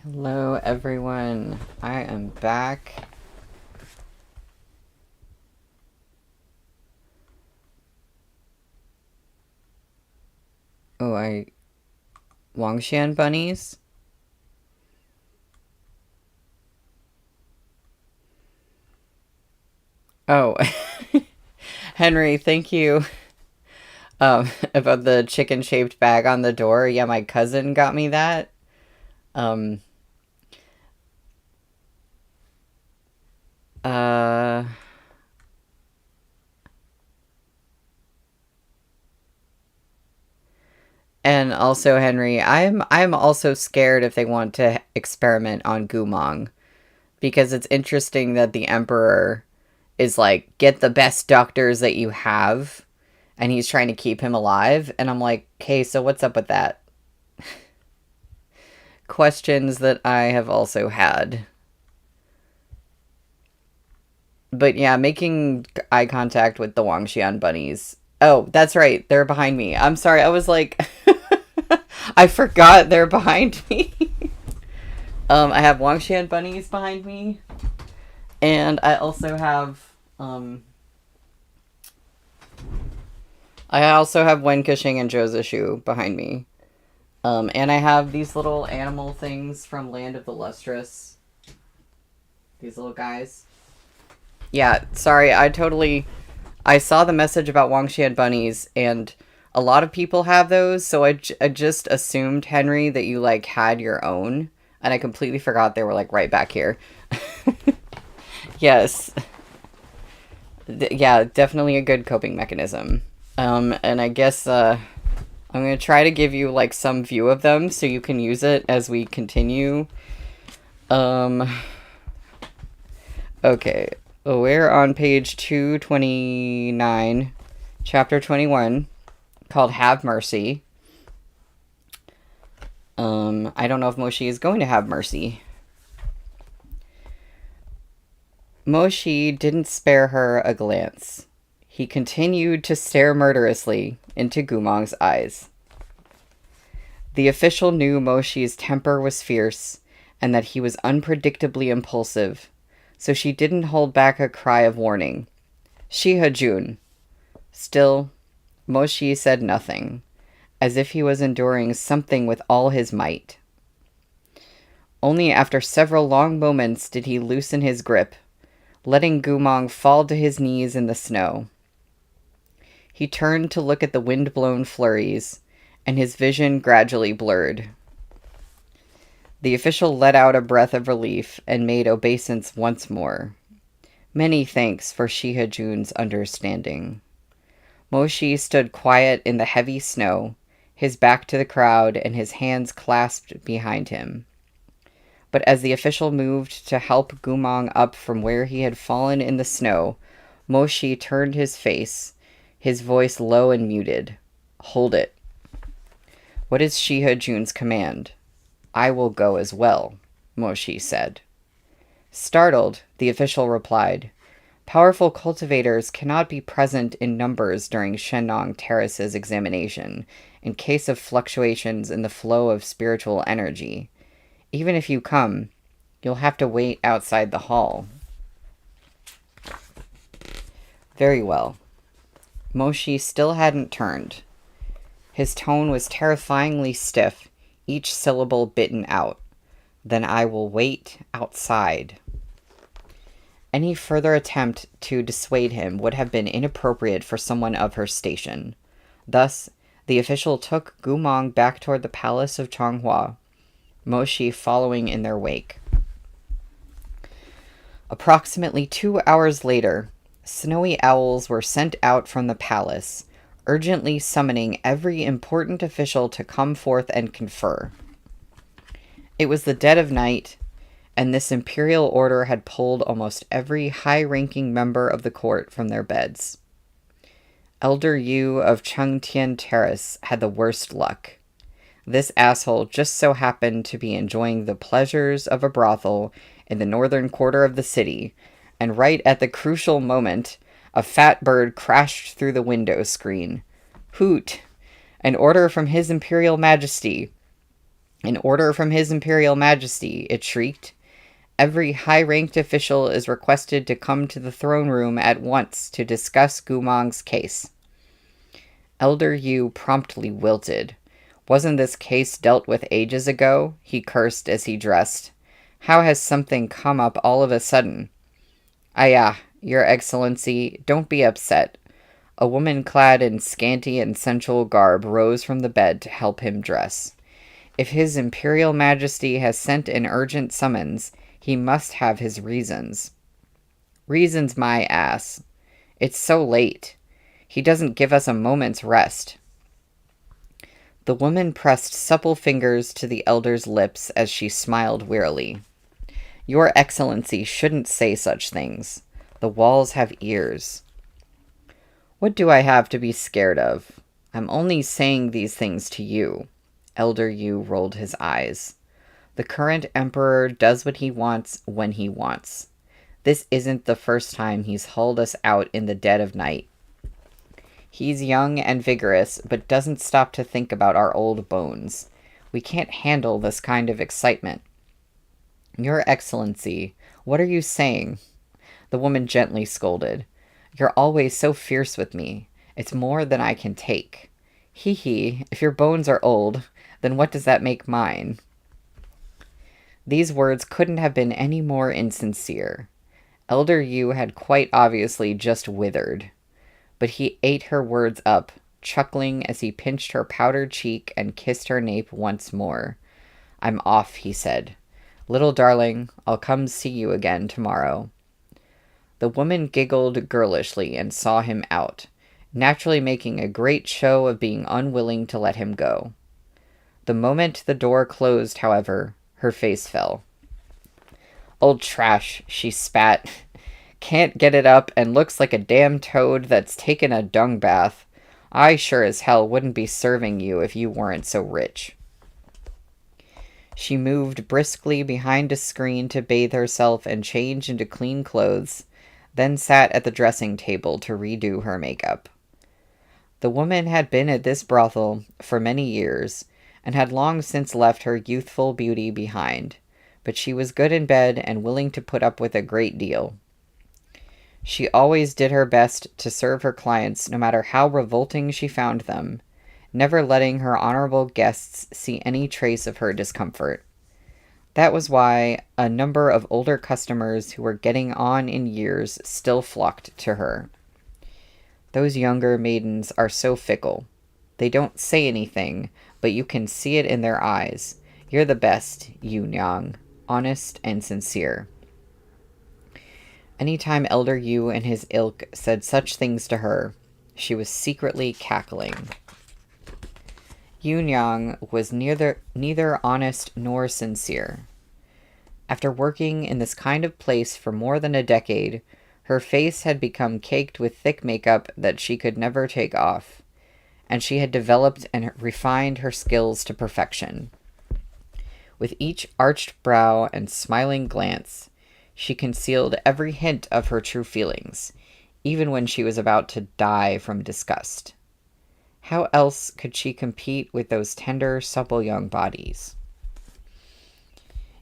S1: Hello, everyone. I am back. Oh, Wangshan bunnies? Oh, Henry, thank you. About the chicken-shaped bag on the door. Yeah, my cousin got me that. Um, uh... And also, Henry, I'm also scared if they want to experiment on Gumong, because it's interesting that the Emperor is like, get the best doctors that you have, and he's trying to keep him alive. And I'm like, okay, so what's up with that? Questions that I have also had. But yeah, making eye contact with the Wangshan bunnies. Oh, that's right. They're behind me. I'm sorry. I was like, I forgot they're behind me. I have Wangshan bunnies behind me. And I also have, Wenkashing and Joseshu behind me. And I have these little animal things from Land of the Lustrous. These little guys. Yeah, sorry, I saw the message about Wangshan bunnies, and a lot of people have those, so I just assumed, Henry, that you, like, had your own, and I completely forgot they were, like, right back here. Yes. Yeah, definitely a good coping mechanism. And I guess, I'm gonna try to give you, like, some view of them so you can use it as we continue. Okay. We're on page 229, chapter 21, called Have Mercy. I don't know if Moshi is going to have mercy. Moshi didn't spare her a glance. He continued to stare murderously into Gumong's eyes. The official knew Moshi's temper was fierce, and that he was unpredictably impulsive, so she didn't hold back a cry of warning. Shihajun. Still, Moshi said nothing, as if he was enduring something with all his might. Only after several long moments did he loosen his grip, letting Gumong fall to his knees in the snow. He turned to look at the wind-blown flurries, and his vision gradually blurred. The official let out a breath of relief and made obeisance once more. Many thanks for Shihajun's understanding. Moshi stood quiet in the heavy snow, his back to the crowd and his hands clasped behind him. But as the official moved to help Gumong up from where he had fallen in the snow, Moshi turned his face, his voice low and muted. Hold it. What is Shihajun's command? I will go as well, Moshi said. Startled, the official replied, Powerful cultivators cannot be present in numbers during Shennong Terrace's examination, in case of fluctuations in the flow of spiritual energy. Even if you come, you'll have to wait outside the hall. Very well. Moshi still hadn't turned. His tone was terrifyingly stiff, each syllable bitten out. Then I will wait outside. Any further attempt to dissuade him would have been inappropriate for someone of her station. Thus, the official took Gumong back toward the palace of Changhua, Moshi following in their wake. Approximately 2 hours later, snowy owls were sent out from the palace, urgently summoning every important official to come forth and confer. It was the dead of night, and this imperial order had pulled almost every high-ranking member of the court from their beds. Elder Yuwu of Chengtian Terrace had the worst luck. This asshole just so happened to be enjoying the pleasures of a brothel in the northern quarter of the city, and right at the crucial moment, a fat bird crashed through the window screen. Hoot! An order from His Imperial Majesty! An order from His Imperial Majesty, it shrieked. Every high-ranked official is requested to come to the throne room at once to discuss Gumong's case. Elder Yu promptly wilted. Wasn't this case dealt with ages ago? He cursed as he dressed. How has something come up all of a sudden? Ayah, Your Excellency, don't be upset. A woman clad in scanty and sensual garb rose from the bed to help him dress. If His Imperial Majesty has sent an urgent summons, he must have his reasons. Reasons my ass. It's so late. He doesn't give us a moment's rest. The woman pressed supple fingers to the elder's lips as she smiled wearily. Your Excellency shouldn't say such things. The walls have ears. What do I have to be scared of? I'm only saying these things to you. Elder Yu rolled his eyes. The current emperor does what he wants when he wants. This isn't the first time he's hauled us out in the dead of night. He's young and vigorous, but doesn't stop to think about our old bones. We can't handle this kind of excitement. Your Excellency, what are you saying? The woman gently scolded. You're always so fierce with me. It's more than I can take. Hee hee, if your bones are old, then what does that make mine? These words couldn't have been any more insincere. Elder Yu had quite obviously just withered. But he ate her words up, chuckling as he pinched her powdered cheek and kissed her nape once more. I'm off, he said. Little darling, I'll come see you again tomorrow. The woman giggled girlishly and saw him out, naturally making a great show of being unwilling to let him go. The moment the door closed, however, her face fell. Old trash, she spat. Can't get it up and looks like a damn toad that's taken a dung bath. I sure as hell wouldn't be serving you if you weren't so rich. She moved briskly behind a screen to bathe herself and change into clean clothes, then sat at the dressing table to redo her makeup. The woman had been at this brothel for many years, and had long since left her youthful beauty behind, but she was good in bed and willing to put up with a great deal. She always did her best to serve her clients no matter how revolting she found them, never letting her honorable guests see any trace of her discomfort. That was why a number of older customers who were getting on in years still flocked to her. Those younger maidens are so fickle. They don't say anything, but you can see it in their eyes. You're the best, Yu Nyang, honest and sincere. Anytime Elder Yu and his ilk said such things to her, she was secretly cackling. Yu Nyang was neither honest nor sincere. After working in this kind of place for more than a decade, her face had become caked with thick makeup that she could never take off, and she had developed and refined her skills to perfection. With each arched brow and smiling glance, she concealed every hint of her true feelings, even when she was about to die from disgust. How else could she compete with those tender, supple young bodies?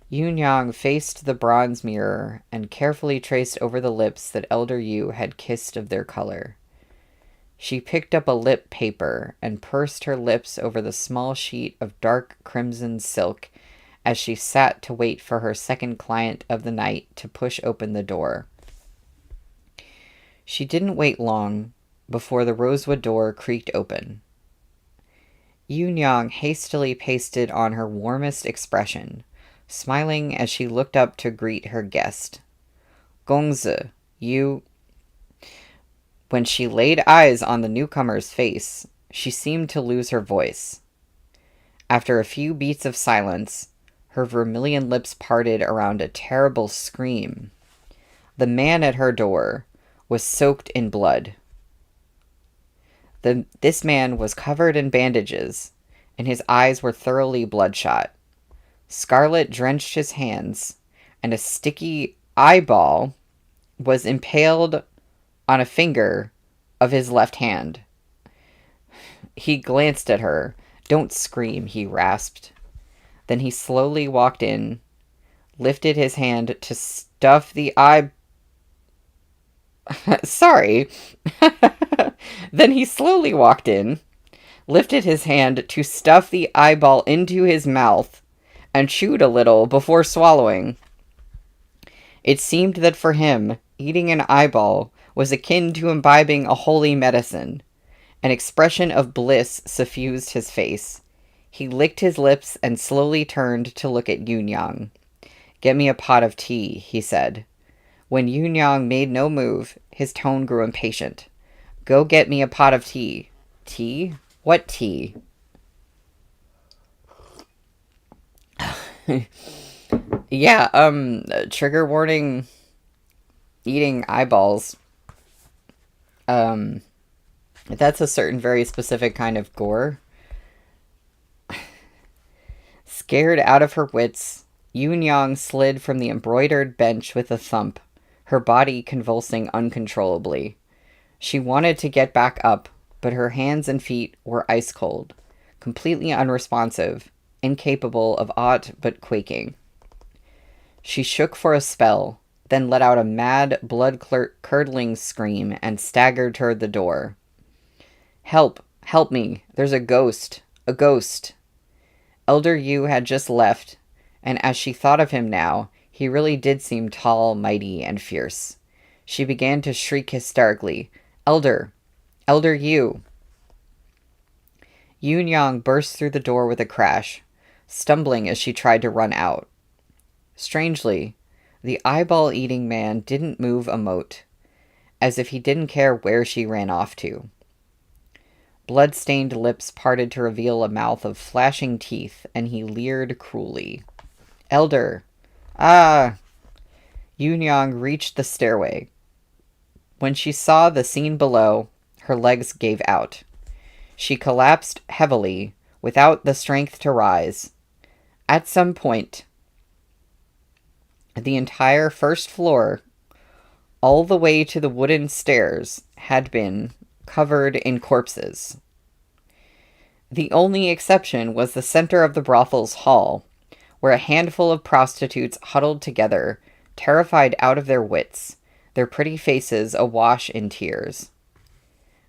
S1: Yu Nyang faced the bronze mirror and carefully traced over the lips that Elder Yu had kissed of their color. She picked up a lip paper and pursed her lips over the small sheet of dark crimson silk as she sat to wait for her second client of the night to push open the door. She didn't wait long before the rosewood door creaked open. Yu Nyang hastily pasted on her warmest expression, smiling as she looked up to greet her guest. Gongzi, you... When she laid eyes on the newcomer's face, she seemed to lose her voice. After a few beats of silence, her vermilion lips parted around a terrible scream. The man at her door was soaked in blood. This man was covered in bandages, and his eyes were thoroughly bloodshot. Scarlet drenched his hands, and a sticky eyeball was impaled on a finger of his left hand. He glanced at her. Don't scream, he rasped. Then he slowly walked in, lifted his hand to stuff the eye... Sorry. Then he slowly walked in, lifted his hand to stuff the eyeball into his mouth, and chewed a little before swallowing. It seemed that for him, eating an eyeball was akin to imbibing a holy medicine. An expression of bliss suffused his face. He licked his lips and slowly turned to look at Yunyang. "Get me a pot of tea," he said. When Yunyang made no move, his tone grew impatient. "Go get me a pot of tea." "Tea? What tea?" Yeah, trigger warning, eating eyeballs. That's a certain very specific kind of gore. Scared out of her wits, Yunyang slid from the embroidered bench with a thump, her body convulsing uncontrollably. She wanted to get back up, but her hands and feet were ice cold, completely unresponsive, incapable of aught but quaking. She shook for a spell, then let out a mad, blood-curdling scream and staggered toward the door. "Help! Help me! There's a ghost! A ghost!" Elder Yu had just left, and as she thought of him now, he really did seem tall, mighty, and fierce. She began to shriek hysterically, "Elder! Elder Yu!" Yunyang burst through the door with a crash, stumbling as she tried to run out. Strangely, the eyeball-eating man didn't move a mote, as if he didn't care where she ran off to. Blood-stained lips parted to reveal a mouth of flashing teeth, and he leered cruelly. "Elder! Ah!" Yunyang reached the stairway. When she saw the scene below, her legs gave out. She collapsed heavily, without the strength to rise. At some point, the entire first floor, all the way to the wooden stairs, had been covered in corpses. The only exception was the center of the brothel's hall, where a handful of prostitutes huddled together, terrified out of their wits, their pretty faces awash in tears.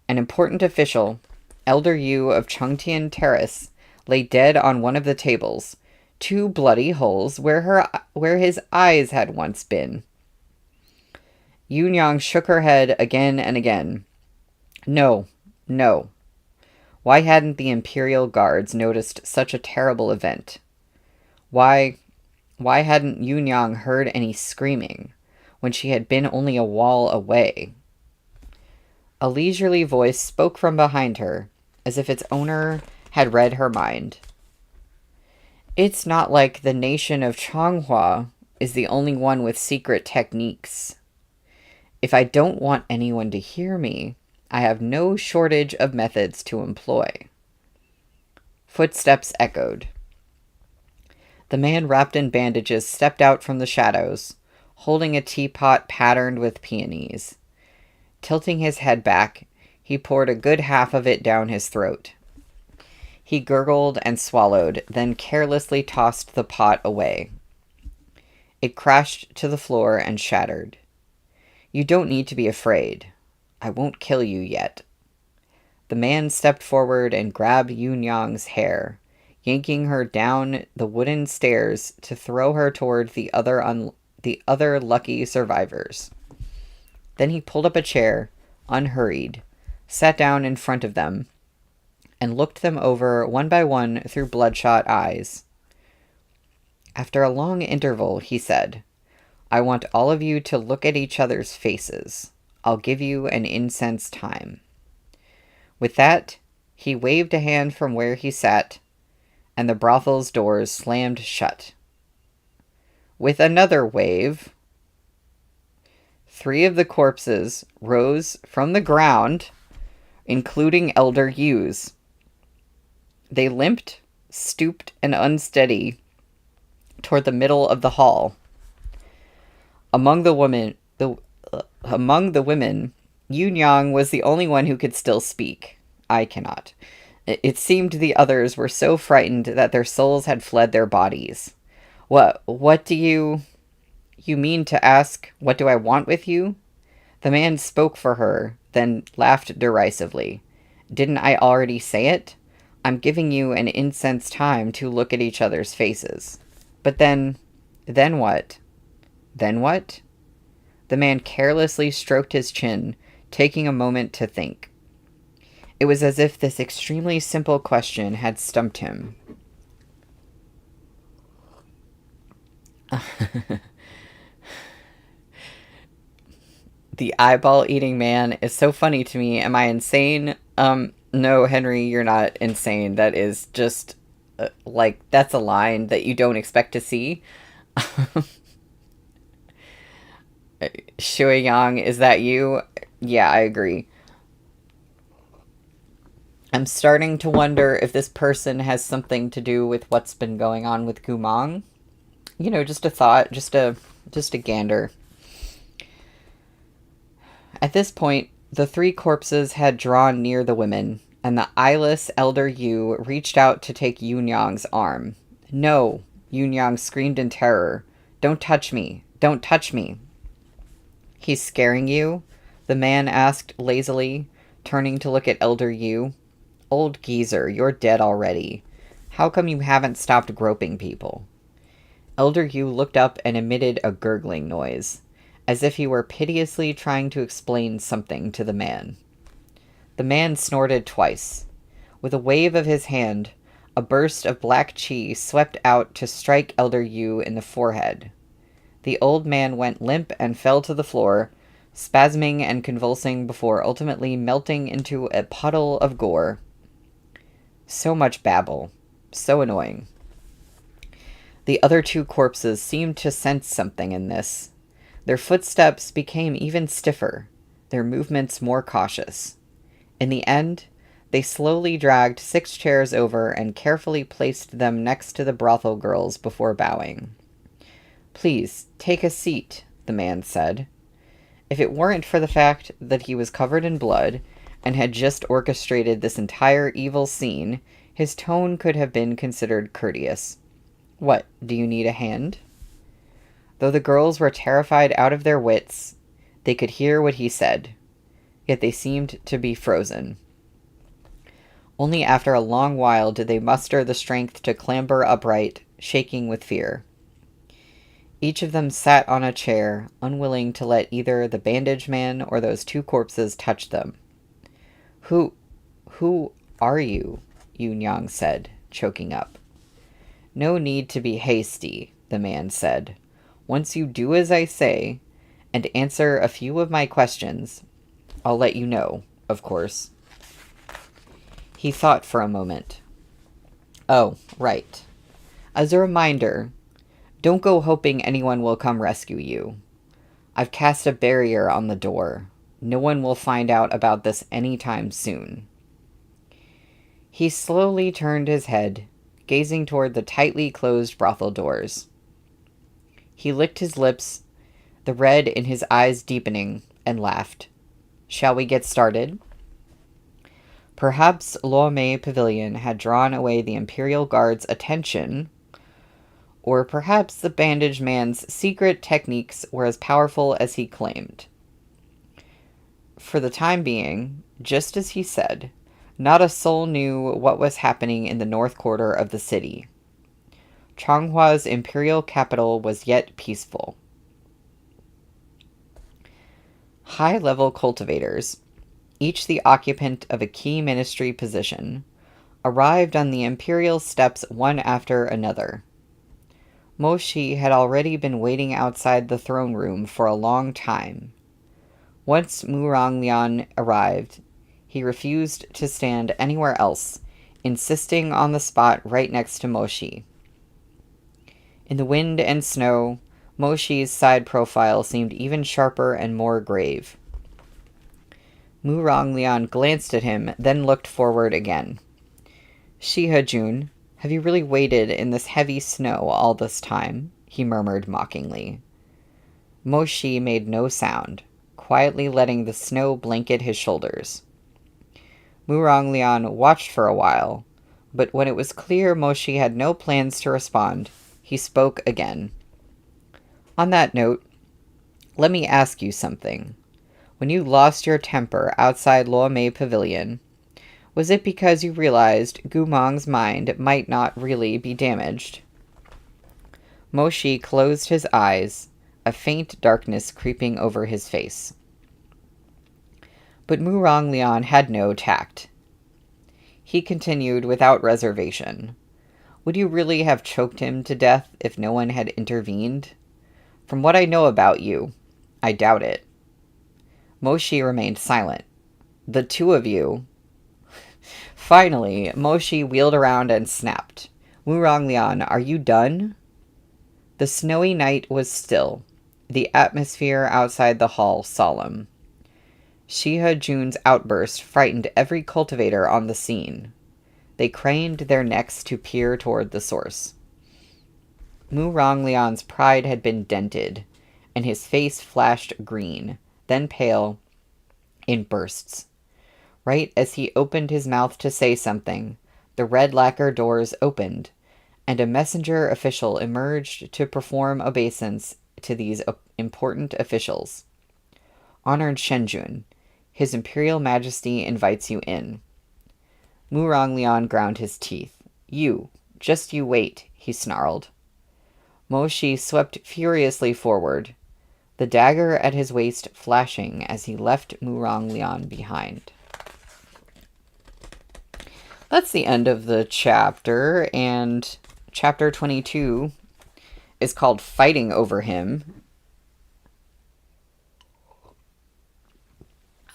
S1: An important official, Elder Yu of Chengtian Terrace, lay dead on one of the tables, 2 bloody holes where his eyes had once been. Yunyang shook her head again and again. No, no. Why hadn't the Imperial Guards noticed such a terrible event? Why hadn't Yunyang heard any screaming, when she had been only a wall away? A leisurely voice spoke from behind her, as if its owner had read her mind. "It's not like the nation of Changhua is the only one with secret techniques. If I don't want anyone to hear me, I have no shortage of methods to employ." Footsteps echoed. The man wrapped in bandages stepped out from the shadows, holding a teapot patterned with peonies. Tilting his head back, he poured a good half of it down his throat. He gurgled and swallowed, then carelessly tossed the pot away. It crashed to the floor and shattered. "You don't need to be afraid. I won't kill you yet." The man stepped forward and grabbed Yunyang's hair, yanking her down the wooden stairs to throw her toward the other lucky survivors. Then he pulled up a chair, unhurried, sat down in front of them, and looked them over one by one through bloodshot eyes. After a long interval, he said, "I want all of you to look at each other's faces. I'll give you an incense time." With that, he waved a hand from where he sat, and the brothel's doors slammed shut. With another wave, 3 of the corpses rose from the ground, including Elder Yu's. They limped, stooped, and unsteady toward the middle of the hall. Among the women, Yunyang was the only one who could still speak. "I cannot. It seemed the others were so frightened that their souls had fled their bodies. What do you mean to ask, what do I want with you? The man spoke for her, then laughed derisively. Didn't I already say it? I'm giving you an incensed time to look at each other's faces. But then what? Then what? The man carelessly stroked his chin, taking a moment to think. It was as if this extremely simple question had stumped him. The eyeball-eating man is so funny to me. Am I insane? No, Henry, you're not insane. That is just, that's a line that you don't expect to see. Shuiyang, is that you? Yeah, I agree. I'm starting to wonder if this person has something to do with what's been going on with Gumang. Just a thought, just a gander. At this point, the three corpses had drawn near the women, and the eyeless elder Yu reached out to take Yunyang's arm. No, Yunyang screamed in terror. Don't touch me. Don't touch me. He's scaring you? The man asked lazily, turning to look at elder Yu. Old geezer, you're dead already. How come you haven't stopped groping people? Elder Yu looked up and emitted a gurgling noise, as if he were piteously trying to explain something to the man. The man snorted twice. With a wave of his hand, a burst of black chi swept out to strike Elder Yu in the forehead. The old man went limp and fell to the floor, spasming and convulsing before ultimately melting into a puddle of gore. So much babble. So annoying. The other two corpses seemed to sense something in this. Their footsteps became even stiffer, their movements more cautious. In the end, they slowly dragged 6 chairs over and carefully placed them next to the brothel girls before bowing. Please, take a seat, the man said. If it weren't for the fact that he was covered in blood and had just orchestrated this entire evil scene, his tone could have been considered courteous. What, do you need a hand? Though the girls were terrified out of their wits, they could hear what he said, yet they seemed to be frozen. Only after a long while did they muster the strength to clamber upright, shaking with fear. Each of them sat on a chair, unwilling to let either the bandage man or those two corpses touch them. Who are you? Yunyang said, choking up. No need to be hasty, the man said. Once you do as I say, and answer a few of my questions, I'll let you know, of course. He thought for a moment. Oh, right. As a reminder, don't go hoping anyone will come rescue you. I've cast a barrier on the door. No one will find out about this anytime soon. He slowly turned his head, gazing toward the tightly closed brothel doors. He licked his lips, the red in his eyes deepening, and laughed. Shall we get started? Perhaps Luomei Pavilion had drawn away the Imperial Guard's attention, or perhaps the bandaged man's secret techniques were as powerful as he claimed. For the time being, just as he said, not a soul knew what was happening in the north quarter of the city. Chonghua's imperial capital was yet peaceful. High-level cultivators, each the occupant of a key ministry position, arrived on the imperial steps one after another. Mo Shi had already been waiting outside the throne room for a long time. Once Mu Ronglian arrived, he refused to stand anywhere else, insisting on the spot right next to Mo Shi. In the wind and snow, Mo Shi's side profile seemed even sharper and more grave. Mu Ronglian glanced at him, then looked forward again. Shihajun, have you really waited in this heavy snow all this time? He murmured mockingly. Mo Shi made no sound, quietly letting the snow blanket his shoulders. Muranglian watched for a while, but when it was clear Moshi had no plans to respond, he spoke again. On that note, let me ask you something. When you lost your temper outside Luomei Pavilion, was it because you realized Gumong's mind might not really be damaged? Moshi closed his eyes, a faint darkness creeping over his face. But Muranglian had no tact. He continued without reservation. Would you really have choked him to death if no one had intervened? From what I know about you, I doubt it. Moshi remained silent. The two of you... Finally, Moshi wheeled around and snapped. Muranglian, are you done? The snowy night was still, the atmosphere outside the hall solemn. Shiha Jun's outburst frightened every cultivator on the scene. They craned their necks to peer toward the source. Muranglian's pride had been dented, and his face flashed green, then pale, in bursts. Right as he opened his mouth to say something, the red lacquer doors opened, and a messenger official emerged to perform obeisance to these important officials. Honored Shenjun, His Imperial Majesty invites you in. Muranglian ground his teeth. Just you wait, he snarled. Moshi swept furiously forward, the dagger at his waist flashing as he left Muranglian behind. That's the end of the chapter, and chapter 22 is called Fighting Over Him.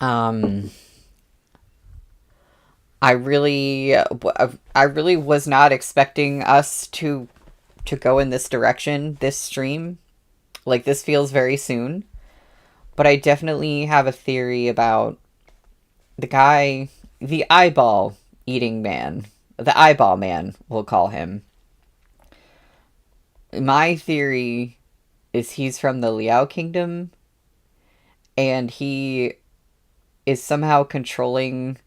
S1: I really was not expecting us to go in this direction, this stream. Like, this feels very soon. But I definitely have a theory about the guy, the eyeball eating man. The eyeball man, we'll call him. My theory is he's from the Liao Kingdom, and he is somehow controlling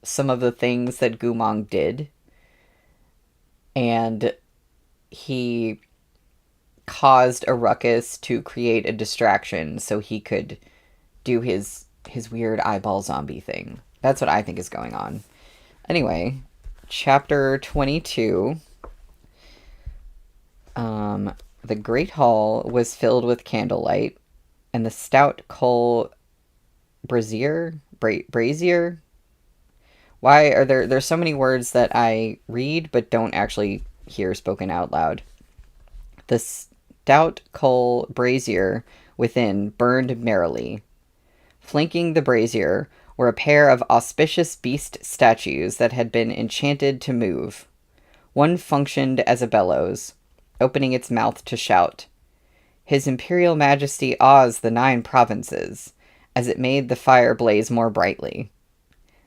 S1: some of the things that Gumong did. And he caused a ruckus to create a distraction so he could do his weird eyeball zombie thing. That's what I think is going on. Anyway, chapter 22. The great hall was filled with candlelight, and the stout coal brazier? Why are there's so many words that I read but don't actually hear spoken out loud. The stout coal brazier within burned merrily. Flanking the brazier were a pair of auspicious beast statues that had been enchanted to move. One functioned as a bellows, opening its mouth to shout. His Imperial Majesty awes the 9 provinces, as it made the fire blaze more brightly.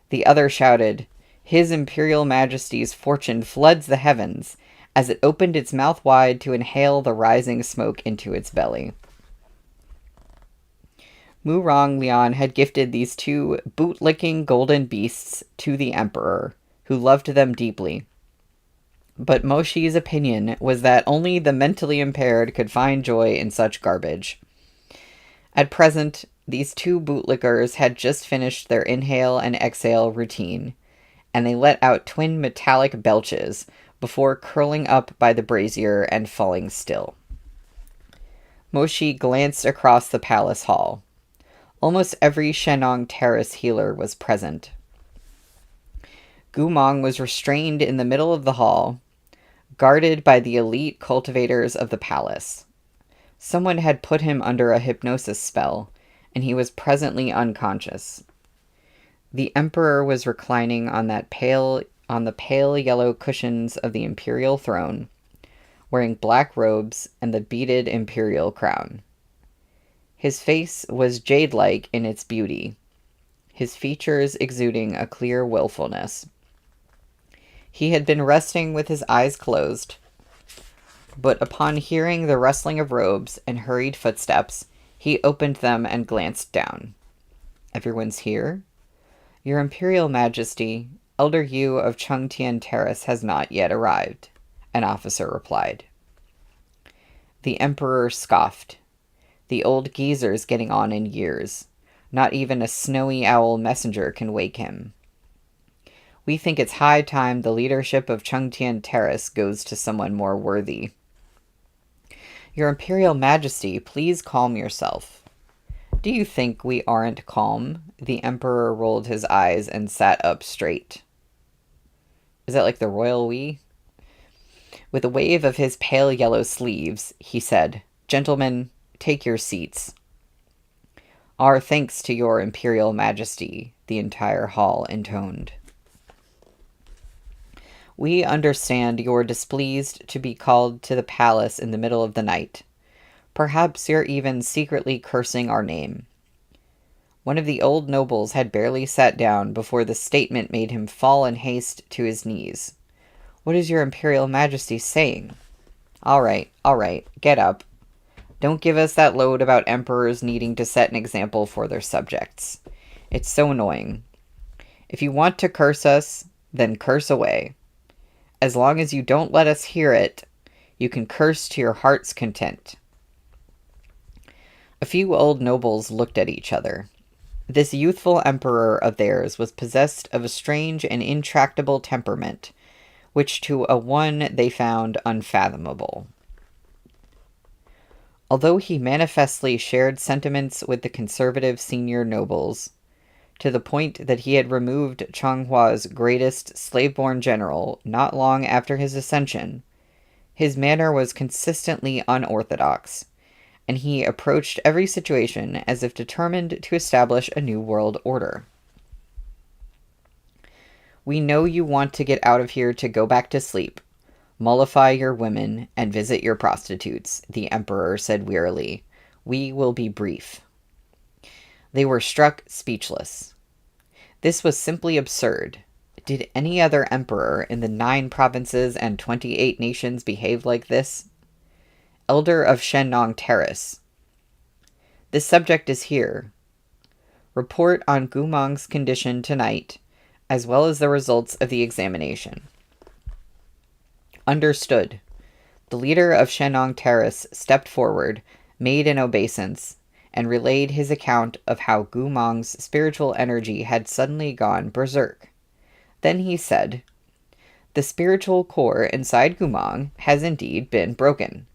S1: The other shouted, His Imperial Majesty's fortune floods the heavens, as it opened its mouth wide to inhale the rising smoke into its belly. Muranglian had gifted these 2 boot-licking golden beasts to the Emperor, who loved them deeply. But Moshi's opinion was that only the mentally impaired could find joy in such garbage. At present, these 2 bootlickers had just finished their inhale and exhale routine, and they let out twin metallic belches before curling up by the brazier and falling still. Moshi glanced across the palace hall. Almost every Shenong Terrace healer was present. Gumong was restrained in the middle of the hall, guarded by the elite cultivators of the palace. Someone had put him under a hypnosis spell, and he was presently unconscious. The Emperor was reclining on the pale yellow cushions of the imperial throne, wearing black robes and the beaded imperial crown. His face was jade-like in its beauty, his features exuding a clear willfulness. He had been resting with his eyes closed, but upon hearing the rustling of robes and hurried footsteps, he opened them and glanced down. Everyone's here? Your Imperial Majesty, Elder Yu of Chengtian Terrace has not yet arrived, an officer replied. The Emperor scoffed. The old geezer's getting on in years. Not even a snowy owl messenger can wake him. We think it's high time the leadership of Chengtian Terrace goes to someone more worthy. Your Imperial Majesty, please calm yourself. Do you think we aren't calm? The Emperor rolled his eyes and sat up straight. Is that like the royal we? With a wave of his pale yellow sleeves, he said, Gentlemen, take your seats. Our thanks to your Imperial Majesty, the entire hall intoned. We understand you're displeased to be called to the palace in the middle of the night. Perhaps you're even secretly cursing our name. One of the old nobles had barely sat down before the statement made him fall in haste to his knees. What is your Imperial Majesty saying? All right, get up. Don't give us that load about emperors needing to set an example for their subjects. It's so annoying. If you want to curse us, then curse away. As long as you don't let us hear it, you can curse to your heart's content. A few old nobles looked at each other. This youthful emperor of theirs was possessed of a strange and intractable temperament, which to a one they found unfathomable. Although he manifestly shared sentiments with the conservative senior nobles, to the point that he had removed Chonghua's greatest slave-born general not long after his ascension, his manner was consistently unorthodox, and he approached every situation as if determined to establish a new world order. We know you want to get out of here to go back to sleep, mollify your women, and visit your prostitutes, the Emperor said wearily. We will be brief. They were struck speechless. This was simply absurd. Did any other emperor in the 9 provinces and 28 nations behave like this? Elder of Shenong Terrace. This subject is here. Report on Gumong's condition tonight, as well as the results of the examination. Understood. The leader of Shenong Terrace stepped forward, made an obeisance, and relayed his account of how Gumong's spiritual energy had suddenly gone berserk. Then he said, The spiritual core inside Gumong has indeed been broken.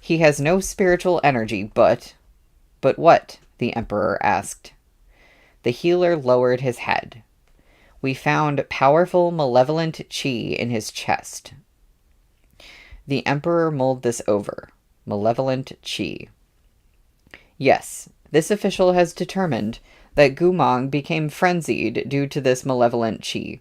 S1: He has no spiritual energy, but... But what? The Emperor asked. The healer lowered his head. We found powerful, malevolent qi in his chest. The Emperor mulled this over. Malevolent qi. Yes, this official has determined that Gumong became frenzied due to this malevolent qi.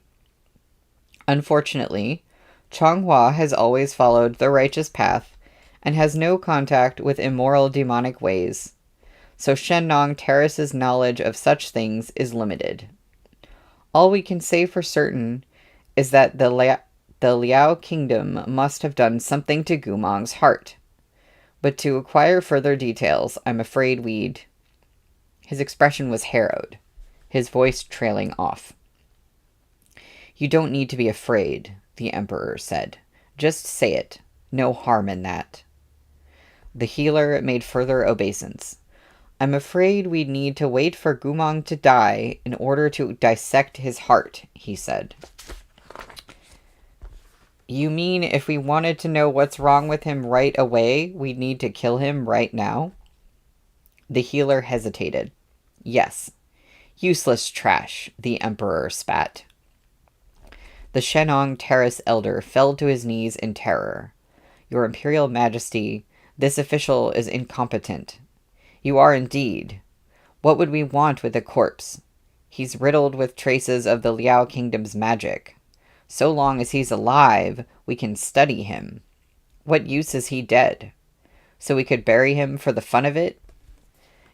S1: Unfortunately, Chonghua has always followed the righteous path and has no contact with immoral demonic ways, so Shenong Terrace's knowledge of such things is limited. All we can say for certain is that the Liao Kingdom must have done something to Gumong's heart. But to acquire further details, I'm afraid we'd... His expression was harrowed, his voice trailing off. You don't need to be afraid, the Emperor said. Just say it. No harm in that. The healer made further obeisance. I'm afraid we'd need to wait for Gumong to die in order to dissect his heart, he said. You mean if we wanted to know what's wrong with him right away, we'd need to kill him right now? The healer hesitated. Yes. Useless trash, the Emperor spat. The Shenong Terrace elder fell to his knees in terror. Your Imperial Majesty, this official is incompetent. You are indeed. What would we want with a corpse? He's riddled with traces of the Liao Kingdom's magic. So long as he's alive, we can study him. What use is he dead? So we could bury him for the fun of it?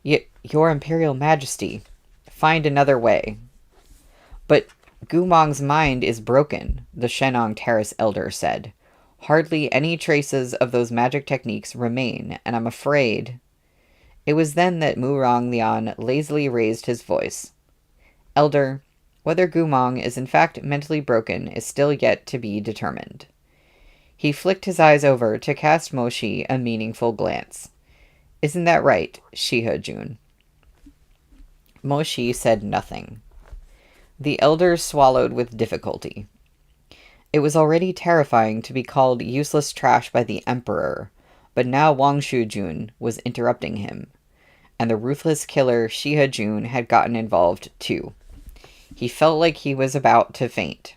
S1: Your Imperial Majesty, find another way. But Gumong's mind is broken, the Shenong Terrace elder said. Hardly any traces of those magic techniques remain, and I'm afraid... It was then that Murong Lian lazily raised his voice. Elder, Whether Gumong is in fact mentally broken is still yet to be determined. He flicked his eyes over to cast Moshi a meaningful glance. Isn't that right, Shiha-jun? Moshi said nothing. The elder swallowed with difficulty. It was already terrifying to be called useless trash by the emperor, but now Wang Shujun was interrupting him, and the ruthless killer Shiha-jun had gotten involved too. He felt like he was about to faint.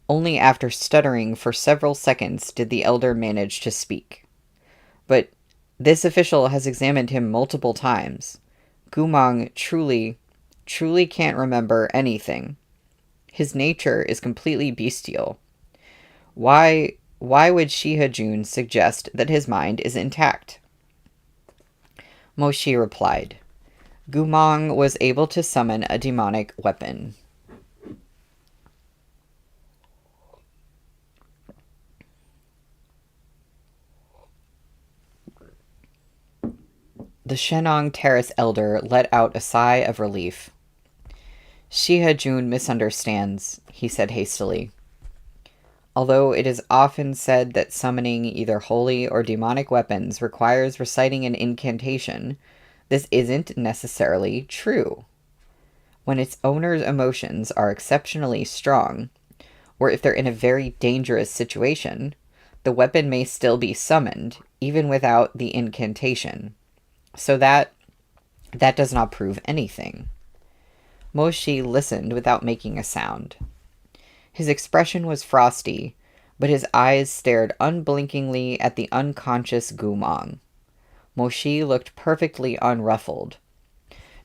S1: Only after stuttering for several seconds did the elder manage to speak. But this official has examined him multiple times. Gumong truly can't remember anything. His nature is completely bestial. Why would Shiha-jun suggest that his mind is intact? Moshi replied, Gumong was able to summon a demonic weapon. The Shenong Terrace elder let out a sigh of relief. Shiha-jun misunderstands, he said hastily. Although it is often said that summoning either holy or demonic weapons requires reciting an incantation, this isn't necessarily true. When its owner's emotions are exceptionally strong, or if they're in a very dangerous situation, the weapon may still be summoned, even without the incantation. So that does not prove anything. Moshi listened without making a sound. His expression was frosty, but his eyes stared unblinkingly at the unconscious Gumong. Moshi looked perfectly unruffled.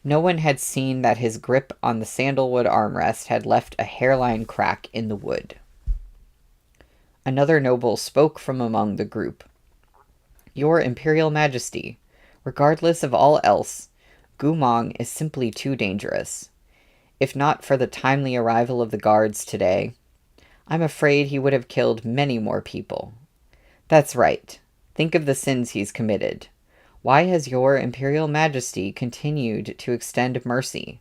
S1: No one had seen that his grip on the sandalwood armrest had left a hairline crack in the wood. Another noble spoke from among the group. Your Imperial Majesty, regardless of all else, Gumong is simply too dangerous. If not for the timely arrival of the guards today, I'm afraid he would have killed many more people. That's right. Think of the sins he's committed. Why has your Imperial Majesty continued to extend mercy?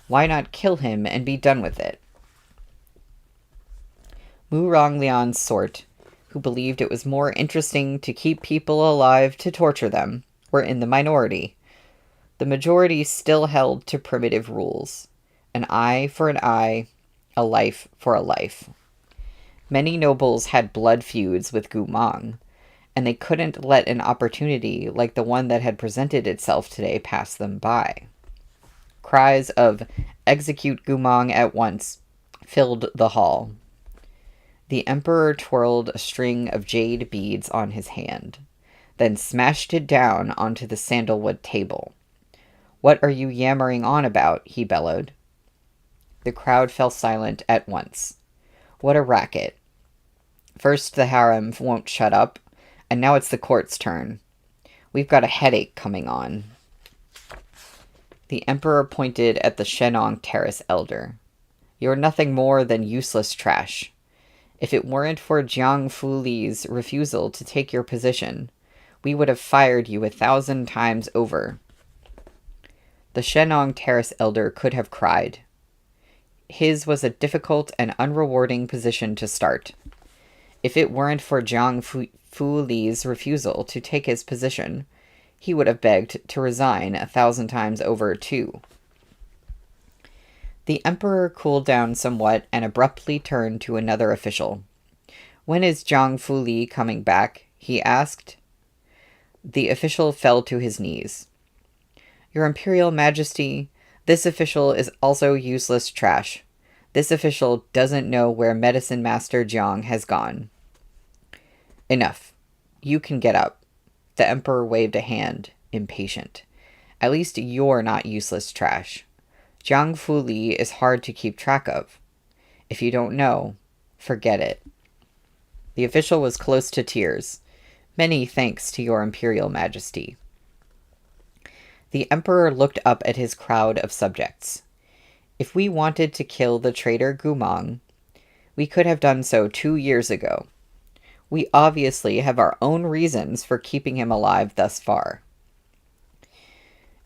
S1: Why not kill him and be done with it? Mu Ronglian's sort, who believed it was more interesting to keep people alive to torture them, were in the minority. The majority still held to primitive rules. An eye for an eye, a life for a life. Many nobles had blood feuds with Gumong, and they couldn't let an opportunity like the one that had presented itself today pass them by. Cries of, execute Gumong at once, filled the hall. The emperor twirled a string of jade beads on his hand, then smashed it down onto the sandalwood table. What are you yammering on about? He bellowed. The crowd fell silent at once. What a racket. First the harem won't shut up, and now it's the court's turn. We've got a headache coming on. The emperor pointed at the Shenong Terrace elder. You're nothing more than useless trash. If it weren't for Jiang Fuli's refusal to take your position, we would have fired you 1,000 times over. The Shenong Terrace elder could have cried. His was a difficult and unrewarding position to start. If it weren't for Jiang Fuli's refusal to take his position, he would have begged to resign 1,000 times over too. The emperor cooled down somewhat and abruptly turned to another official. When is Jiang Fuli coming back? He asked. The official fell to his knees. Your Imperial Majesty, this official is also useless trash. This official doesn't know where Medicine Master Jiang has gone. Enough. You can get up. The emperor waved a hand, impatient. At least you're not useless trash. Jiang Fuli is hard to keep track of. If you don't know, forget it. The official was close to tears. Many thanks to your Imperial Majesty. The emperor looked up at his crowd of subjects. If we wanted to kill the traitor Gumong, we could have done so 2 years ago. We obviously have our own reasons for keeping him alive thus far.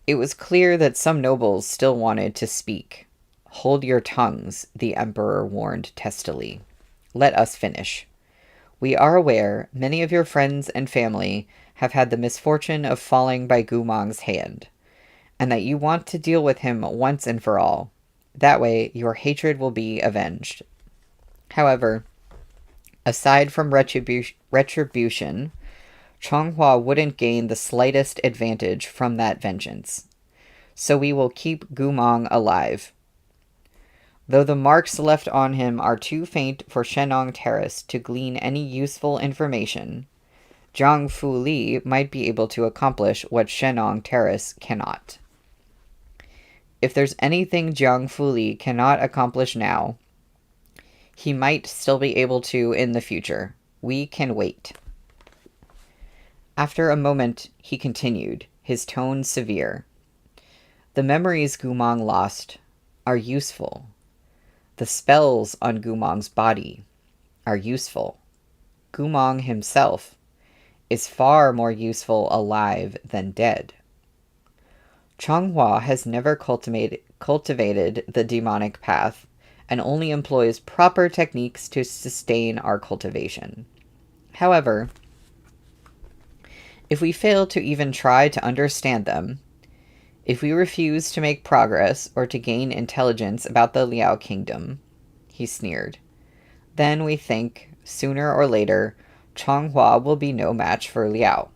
S1: It was clear that some nobles still wanted to speak. Hold your tongues, the emperor warned testily. Let us finish. We are aware many of your friends and family have had the misfortune of falling by Gumong's hand, and that you want to deal with him once and for all. That way, your hatred will be avenged. However, aside from retribution, Changhua wouldn't gain the slightest advantage from that vengeance. So we will keep Gumong alive. Though the marks left on him are too faint for Shenong Terrace to glean any useful information, Jiang Fu Li might be able to accomplish what Shenong Terrace cannot. If there's anything Jiang Fu Li cannot accomplish now, he might still be able to in the future. We can wait. After a moment, he continued, his tone severe. The memories Gumong lost are useful. The spells on Gumong's body are useful. Gumong himself is far more useful alive than dead. Changhua has never cultivated the demonic path and only employs proper techniques to sustain our cultivation. However, if we fail to even try to understand them, if we refuse to make progress or to gain intelligence about the Liao Kingdom, he sneered, then we think, sooner or later, Changhua will be no match for Liao.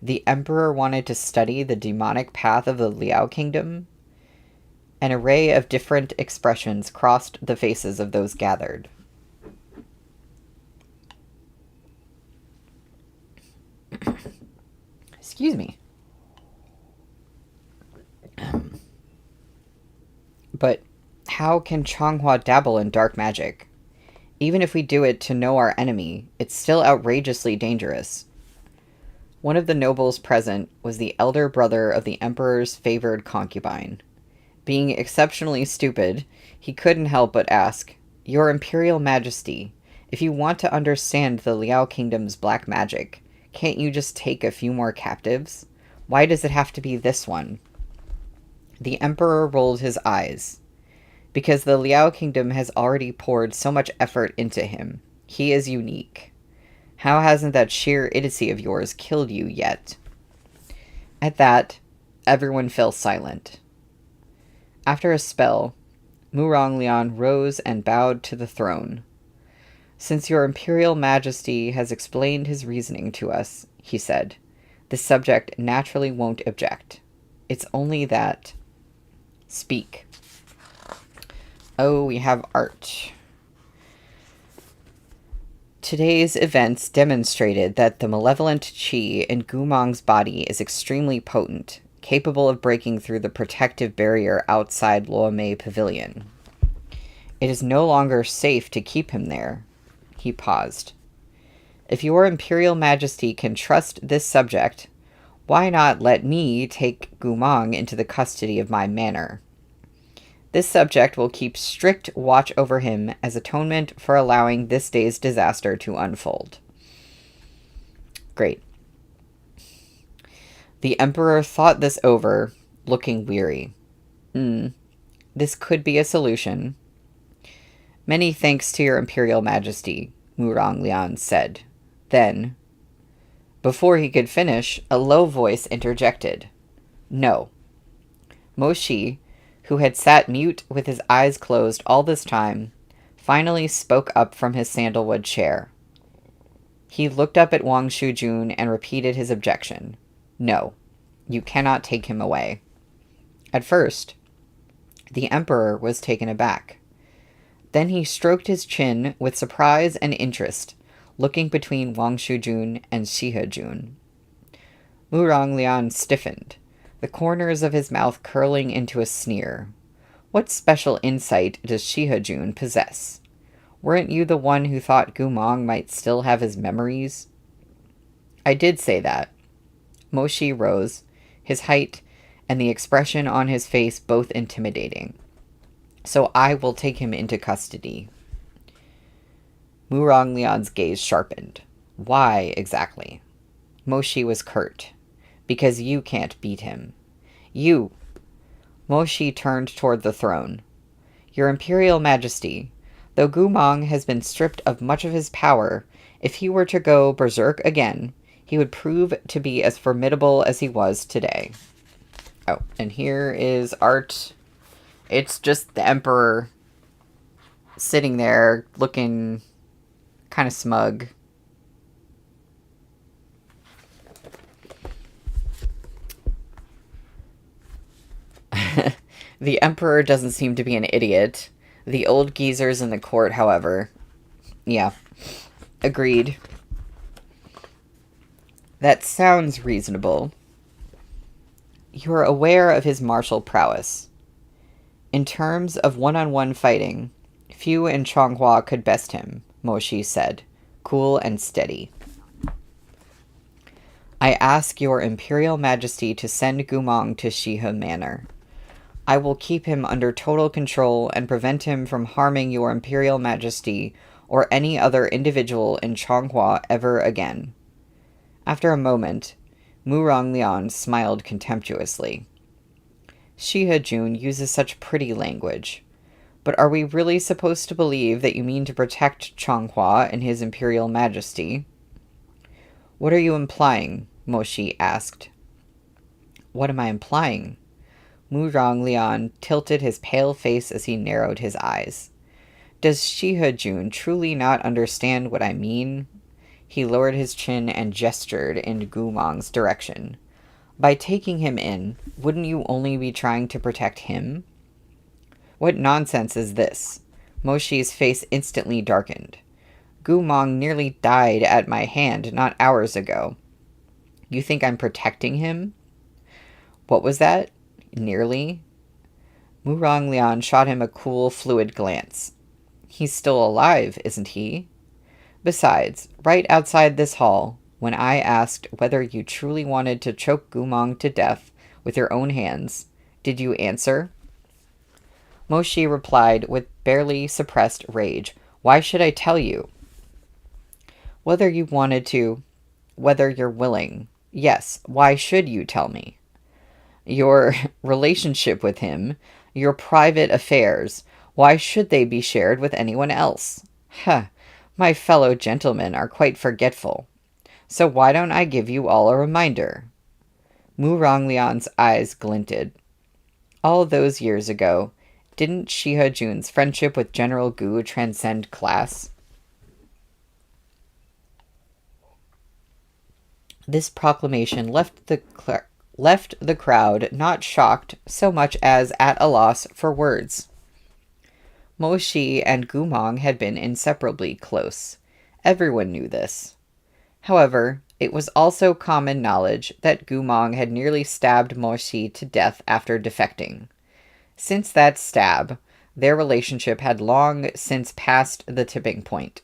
S1: The emperor wanted to study the demonic path of the Liao Kingdom. An array of different expressions crossed the faces of those gathered. Excuse me. But how can Changhua dabble in dark magic? Even if we do it to know our enemy, it's still outrageously dangerous. One of the nobles present was the elder brother of the emperor's favored concubine. Being exceptionally stupid, he couldn't help but ask, Your Imperial Majesty, if you want to understand the Liao Kingdom's black magic, can't you just take a few more captives? Why does it have to be this one? The emperor rolled his eyes. Because the Liao Kingdom has already poured so much effort into him. He is unique. How hasn't that sheer idiocy of yours killed you yet? At that, everyone fell silent. After a spell, Murong Lian rose and bowed to the throne. Since your Imperial Majesty has explained his reasoning to us, he said, the subject naturally won't object. It's only that... Speak. Oh, we have art. Today's events demonstrated that the malevolent qi in Gumong's body is extremely potent, capable of breaking through the protective barrier outside Luomei Pavilion. It is no longer safe to keep him there. He paused. If your Imperial Majesty can trust this subject, why not let me take Gumong into the custody of my manor? This subject will keep strict watch over him as atonement for allowing this day's disaster to unfold. Great. The Emperor thought this over, looking weary. This could be a solution. Many thanks to your Imperial Majesty, Murong Lian said. Then, before he could finish, a low voice interjected. No. Mo Shi, who had sat mute with his eyes closed all this time, finally spoke up from his sandalwood chair. He looked up at Wang Shujun and repeated his objection. No, you cannot take him away. At first, the Emperor was taken aback. Then he stroked his chin with surprise and interest, looking between Wang Shujun and Shihajun. Murong Lian stiffened, the corners of his mouth curling into a sneer. What special insight does Shihajun possess? Weren't you the one who thought Gumong might still have his memories? I did say that. Mo Shi rose, his height and the expression on his face both intimidating. So I will take him into custody. Murong Lian's gaze sharpened. Why, exactly? Mo Shi was curt. Because you can't beat him. You. Moshi turned toward the throne. Your Imperial Majesty, though Gumong has been stripped of much of his power, if he were to go berserk again, he would prove to be as formidable as he was today. Oh, and here is art. It's just the Emperor sitting there looking kind of smug. The Emperor doesn't seem to be an idiot. The old geezers in the court, however. Yeah, agreed. That sounds reasonable. You are aware of his martial prowess. In terms of one-on-one fighting, few in Changhua could best him, Moshi said, cool and steady. I ask your Imperial Majesty to send Gumong to Shihe Manor. I will keep him under total control and prevent him from harming your Imperial Majesty or any other individual in Changhua ever again. After a moment, Murong Lian smiled contemptuously. Shihe Jun uses such pretty language. But are we really supposed to believe that you mean to protect Changhua and his Imperial Majesty? What are you implying? Moshi asked. What am I implying? Murong Lian tilted his pale face as he narrowed his eyes. Does Shihe Jun truly not understand what I mean? He lowered his chin and gestured in Gumong's direction. By taking him in, wouldn't you only be trying to protect him? What nonsense is this? Moshi's face instantly darkened. Gumong nearly died at my hand not hours ago. You think I'm protecting him? What was that? Nearly? Murong Lian shot him a cool, fluid glance. He's still alive, isn't he? Besides, right outside this hall, when I asked whether you truly wanted to choke Gumong to death with your own hands, did you answer? Moshi replied with barely suppressed rage. Why should I tell you? Whether you wanted to, whether you're willing. Yes, why should you tell me? Your relationship with him, your private affairs, why should they be shared with anyone else? Huh, my fellow gentlemen are quite forgetful. So why don't I give you all a reminder? Murong Lian's eyes glinted. All those years ago, didn't Shihe Jun's friendship with General Gu transcend class? This proclamation left the crowd not shocked so much as at a loss for words. Moshi and Gumong had been inseparably close. Everyone knew this. However, it was also common knowledge that Gumong had nearly stabbed Moshi to death after defecting. Since that stab, their relationship had long since passed the tipping point.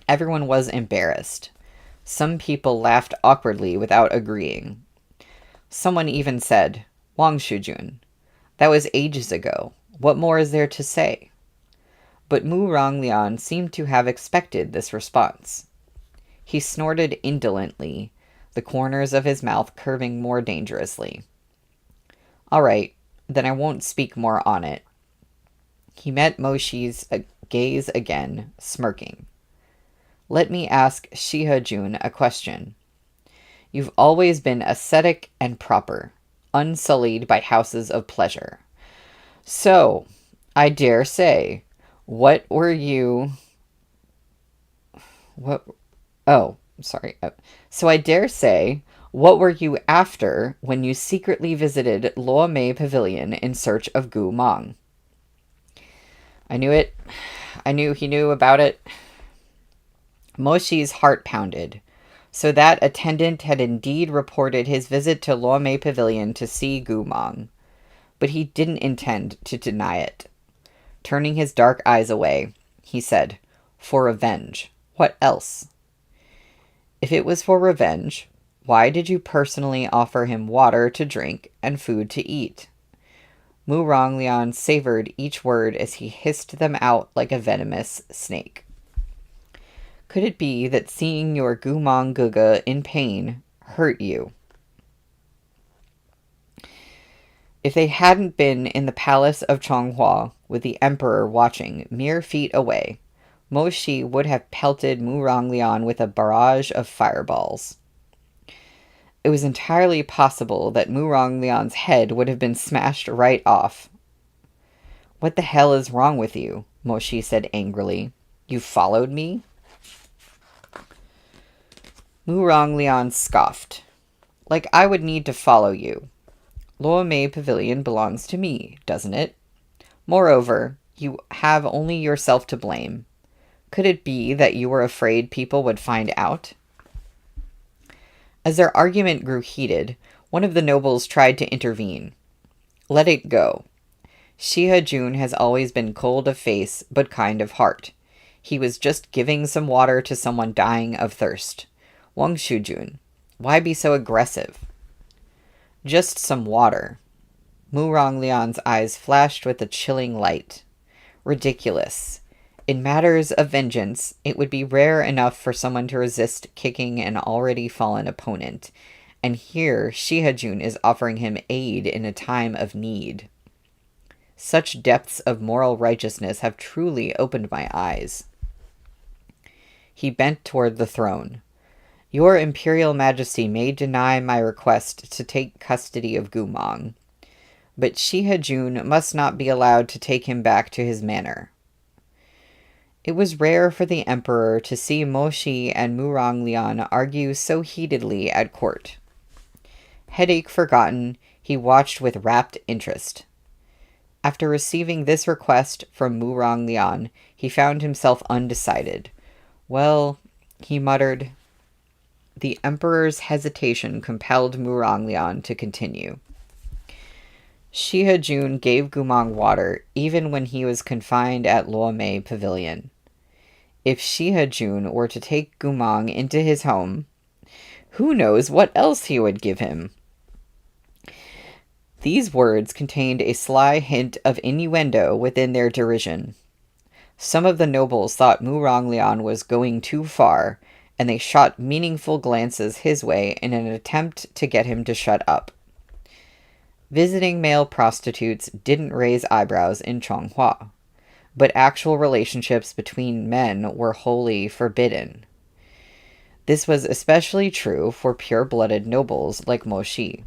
S1: Everyone was embarrassed. Some people laughed awkwardly without agreeing. Someone even said, Wang Shujun, that was ages ago. What more is there to say? But Murong Lian seemed to have expected this response. He snorted indolently, the corners of his mouth curving more dangerously. All right, then I won't speak more on it. He met Moshi's gaze again, smirking. Let me ask Shihe Jun a question. You've always been ascetic and proper, unsullied by houses of pleasure. So, I dare say, what were you... What... Oh, sorry. So I dare say, what were you after when you secretly visited Luomei Pavilion in search of Gumong? I knew it. I knew he knew about it. Moshi's heart pounded. So that attendant had indeed reported his visit to Luomei Pavilion to see Gumong. But he didn't intend to deny it. Turning his dark eyes away, he said, For revenge. What else? If it was for revenge, why did you personally offer him water to drink and food to eat? Murong Lian savored each word as he hissed them out like a venomous snake. Could it be that seeing your Gumong Guga in pain hurt you? If they hadn't been in the palace of Chonghua with the emperor watching mere feet away, Mo Shi would have pelted Mu Ronglian with a barrage of fireballs. It was entirely possible that Mu Ronglian's head would have been smashed right off. "What the hell is wrong with you?" Mo Shi said angrily. "You followed me?" Mu Ronglian scoffed. "Like I would need to follow you. Luomei Pavilion belongs to me, doesn't it? Moreover, you have only yourself to blame. Could it be that you were afraid people would find out?" As their argument grew heated, one of the nobles tried to intervene. "Let it go. Shiha Jun has always been cold of face, but kind of heart. He was just giving some water to someone dying of thirst. Wang Shujun, why be so aggressive?" "Just some water." Mu Ronglian's eyes flashed with a chilling light. "Ridiculous. In matters of vengeance, it would be rare enough for someone to resist kicking an already fallen opponent, and here Shihajun is offering him aid in a time of need. Such depths of moral righteousness have truly opened my eyes." He bent toward the throne. "Your Imperial Majesty may deny my request to take custody of Gumong, but Shihajun must not be allowed to take him back to his manor." It was rare for the emperor to see Mo Shi and Mu Ronglian argue so heatedly at court. Headache forgotten, he watched with rapt interest. After receiving this request from Mu Ronglian, he found himself undecided. "Well," he muttered. The emperor's hesitation compelled Mu Ronglian to continue. "Shihajun gave Gumong water even when he was confined at Luomei Pavilion. If Shihajun were to take Gumong into his home, who knows what else he would give him?" These words contained a sly hint of innuendo within their derision. Some of the nobles thought Mu Ronglian was going too far, and they shot meaningful glances his way in an attempt to get him to shut up. Visiting male prostitutes didn't raise eyebrows in Chonghua, but actual relationships between men were wholly forbidden. This was especially true for pure-blooded nobles like Mo Shi.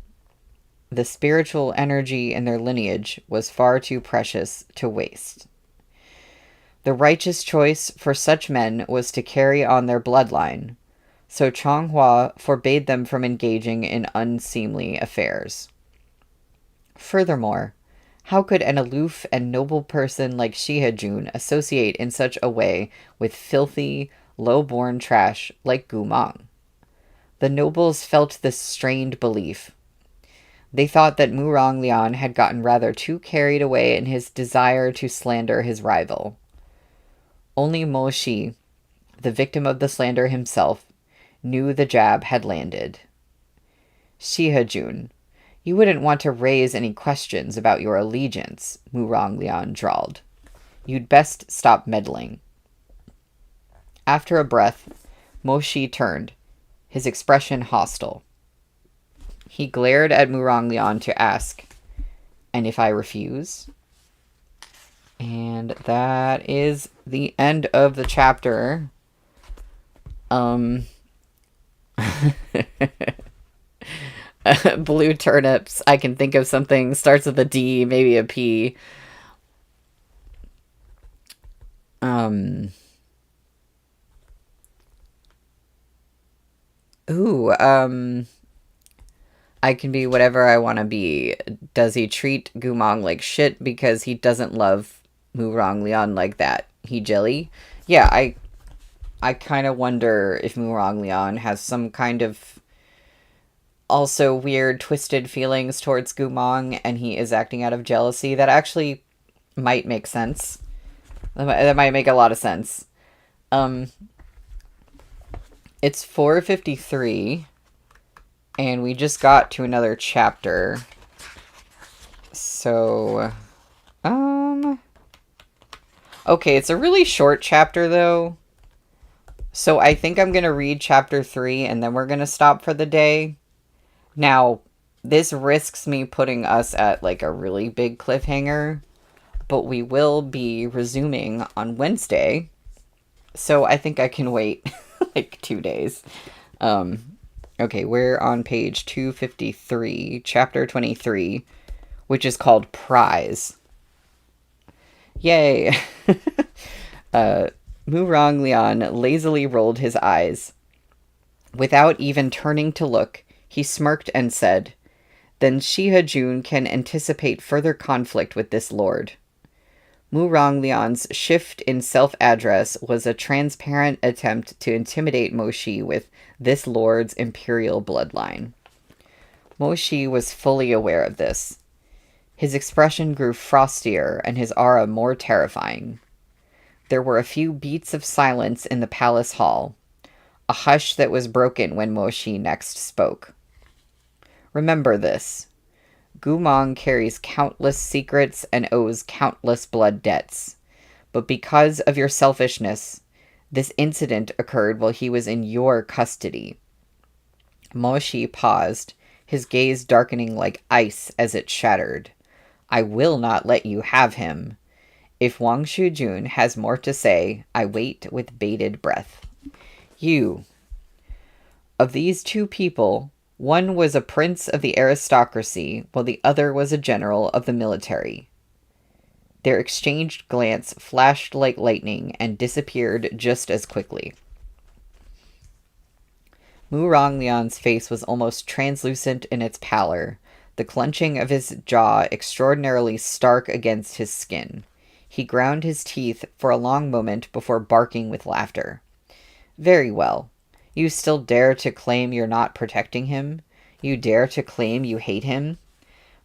S1: The spiritual energy in their lineage was far too precious to waste. The righteous choice for such men was to carry on their bloodline, so Chonghua forbade them from engaging in unseemly affairs. Furthermore, how could an aloof and noble person like Shihajun associate in such a way with filthy, low-born trash like Gumong? The nobles felt this strained belief. They thought that Mu Ronglian had gotten rather too carried away in his desire to slander his rival. Only Mo Shi, the victim of the slander himself, knew the jab had landed. "Shihajun, you wouldn't want to raise any questions about your allegiance," Mu Ronglian drawled. "You'd best stop meddling." After a breath, Mo Shi turned, his expression hostile. He glared at Mu Ronglian to ask, "And if I refuse?" And that is the end of the chapter. Blue turnips. I can think of something. Starts with a D, maybe a P. I can be whatever I want to be. Does he treat Gumong like shit because he doesn't love Mu Ronglian like that? He jelly? Yeah, I kind of wonder if Mu Ronglian has some kind of also weird, twisted feelings towards Gumong, and he is acting out of jealousy. That actually might make sense. That might make a lot of sense. It's 4:53, and we just got to another chapter. So, okay, it's a really short chapter, though. So I think I'm going to read chapter 3, and then we're going to stop for the day. Now, This risks me putting us at like a really big cliffhanger, but we will be resuming on Wednesday. So I think I can wait like 2 days. Um, okay, we're on page 253, chapter 23, which is called Prize. Yay! Murong Lian lazily rolled his eyes. Without even turning to look, he smirked and said, "Then Shihajun can anticipate further conflict with this lord." Murong Lian's shift in self-address was a transparent attempt to intimidate Moshi with this lord's imperial bloodline. Moshi was fully aware of this. His expression grew frostier and his aura more terrifying. There were a few beats of silence in the palace hall, a hush that was broken when Moshi next spoke. "Remember this. Gumong carries countless secrets and owes countless blood debts. But because of your selfishness, this incident occurred while he was in your custody." Moshi paused, his gaze darkening like ice as it shattered. "I will not let you have him. If Wang Shujun has more to say, I wait with bated breath. You. Of these two people, one was a prince of the aristocracy, while the other was a general of the military." Their exchanged glance flashed like lightning and disappeared just as quickly. Murong Lian's face was almost translucent in its pallor, the clenching of his jaw extraordinarily stark against his skin. He ground his teeth for a long moment before barking with laughter. "Very well. You still dare to claim you're not protecting him? You dare to claim you hate him?"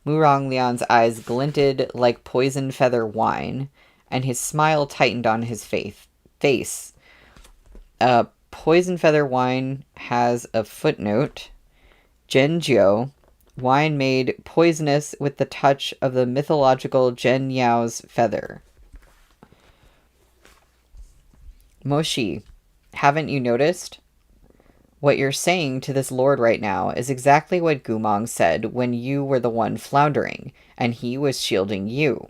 S1: Murong Lian's eyes glinted like poison feather wine, and his smile tightened on his face. Poison feather wine has a footnote. Genjiu, wine made poisonous with the touch of the mythological Zhen Yao's feather. "Moshi, haven't you noticed? What you're saying to this lord right now is exactly what Gumong said when you were the one floundering, and he was shielding you."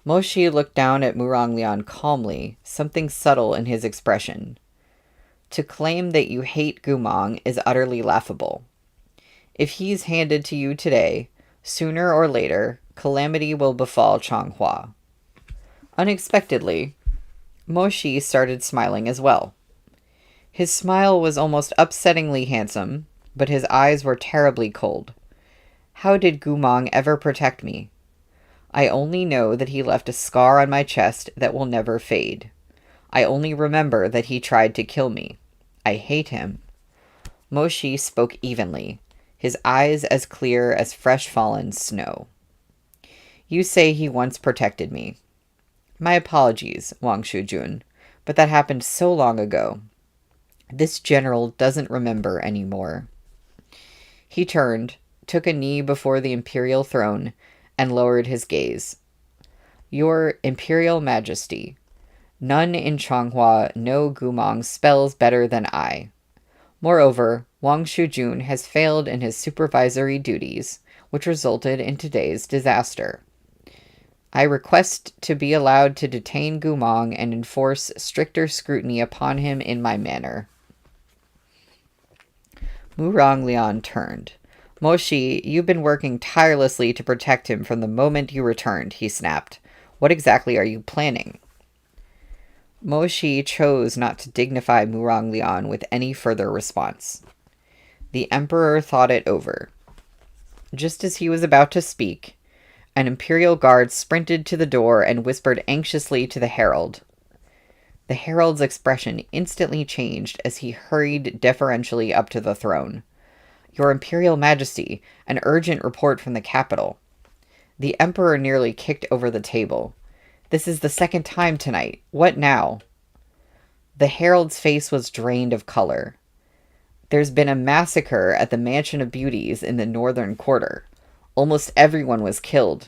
S1: Moshi looked down at Murong Lian calmly, something subtle in his expression. "To claim that you hate Gumong is utterly laughable. If he's handed to you today, sooner or later, calamity will befall Changhua." Unexpectedly, Moshi started smiling as well. His smile was almost upsettingly handsome, but his eyes were terribly cold. "How did Gumong ever protect me? I only know that he left a scar on my chest that will never fade. I only remember that he tried to kill me. I hate him." Moshi spoke evenly, his eyes as clear as fresh fallen snow. "You say he once protected me. My apologies, Wang Shujun, but that happened so long ago. This general doesn't remember anymore." He turned, took a knee before the imperial throne, and lowered his gaze. "Your Imperial Majesty, none in Changhua know Gumong's spells better than I. Moreover, Wang Shujun has failed in his supervisory duties, which resulted in today's disaster. I request to be allowed to detain Gumong and enforce stricter scrutiny upon him in my manner." Murong Lian turned. "Moshi, you've been working tirelessly to protect him from the moment you returned," he snapped. "What exactly are you planning?" Moshi chose not to dignify Murong Lian with any further response. The emperor thought it over. Just as he was about to speak, an imperial guard sprinted to the door and whispered anxiously to the herald. The herald's expression instantly changed as he hurried deferentially up to the throne. "Your Imperial Majesty, an urgent report from the capital." The emperor nearly kicked over the table. "This is the second time tonight. What now?" The herald's face was drained of color. "There's been a massacre at the Mansion of Beauties in the northern quarter. Almost everyone was killed,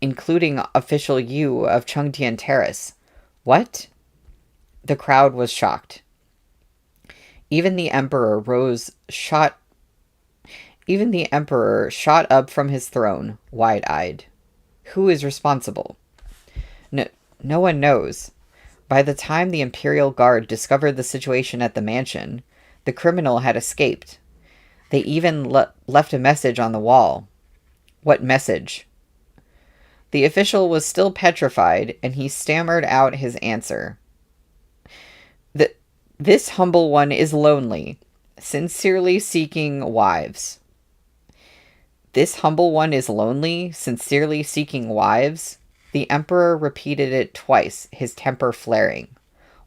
S1: including official Yuwu of Chengtian Terrace." "What?" The crowd was shocked. Even the emperor rose Even the emperor shot up from his throne, wide-eyed. Who is responsible? No one knows. By the time the Imperial Guard discovered the situation at the mansion, the criminal had escaped. They even left a message on the wall. What message? The official was still petrified, and he stammered out his answer. This humble one is lonely, sincerely seeking wives. This humble one is lonely, sincerely seeking wives? The emperor repeated it twice, his temper flaring.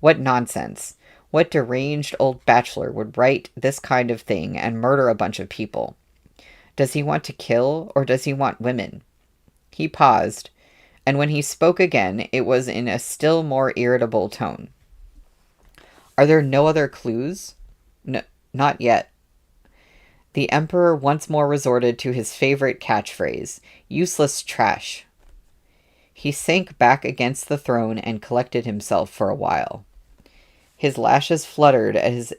S1: What nonsense. What deranged old bachelor would write this kind of thing and murder a bunch of people? Does he want to kill, or does he want women? He paused, and when he spoke again, it was in a still more irritable tone. Are there no other clues? No, not yet. The emperor once more resorted to his favorite catchphrase, useless trash. He sank back against the throne and collected himself for a while. His lashes fluttered as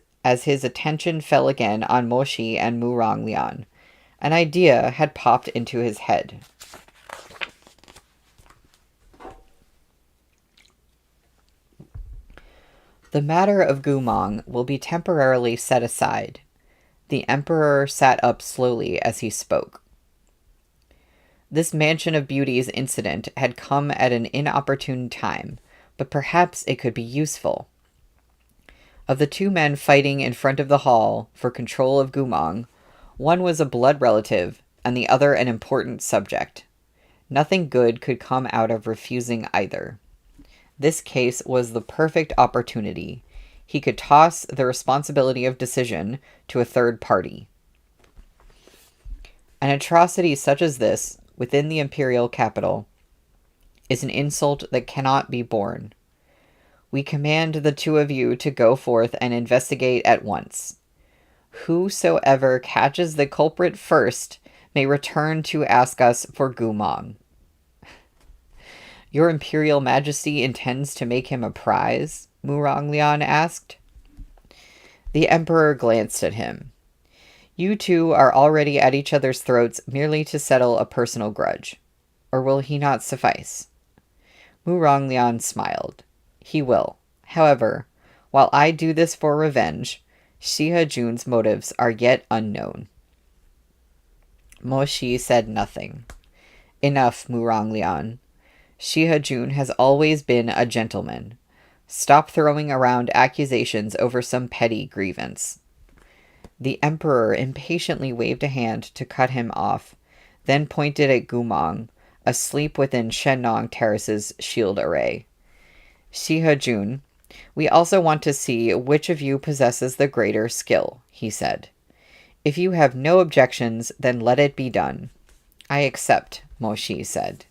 S1: his attention fell again on Moshi and Muranglian. An idea had popped into his head. The matter of Gumong will be temporarily set aside. The emperor sat up slowly as he spoke. This Mansion of Beauty's incident had come at an inopportune time, but perhaps it could be useful. Of the two men fighting in front of the hall for control of Gumong, one was a blood relative and the other an important subject. Nothing good could come out of refusing either. This case was the perfect opportunity. He could toss the responsibility of decision to a third party. An atrocity such as this, within the imperial capital, is an insult that cannot be borne. We command the two of you to go forth and investigate at once. Whosoever catches the culprit first may return to ask us for Gumong. Your Imperial Majesty intends to make him a prize? Muranglian asked. The Emperor glanced at him. You two are already at each other's throats merely to settle a personal grudge. Or will he not suffice? Muranglian smiled. He will. However, while I do this for revenge, Shiha Jun's motives are yet unknown. Moshi said nothing. Enough, Muranglian. Shiha Jun has always been a gentleman. Stop throwing around accusations over some petty grievance. The Emperor impatiently waved a hand to cut him off, then pointed at Gumong, asleep within Shennong Terrace's shield array. Shiha Jun, we also want to see which of you possesses the greater skill, he said. If you have no objections, then let it be done. I accept, Moshi said.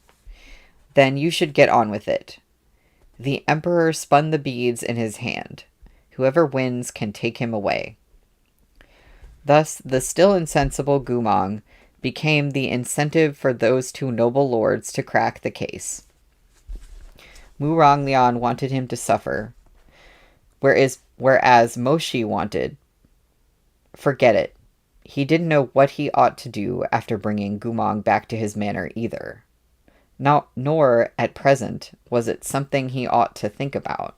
S1: Then you should get on with it. The Emperor spun the beads in his hand. Whoever wins can take him away. Thus, the still insensible Gumong became the incentive for those two noble lords to crack the case. Muranglian wanted him to suffer, whereas Moshi wanted. Forget it. He didn't know what he ought to do after bringing Gumong back to his manor either. Nor, at present, was it something he ought to think about.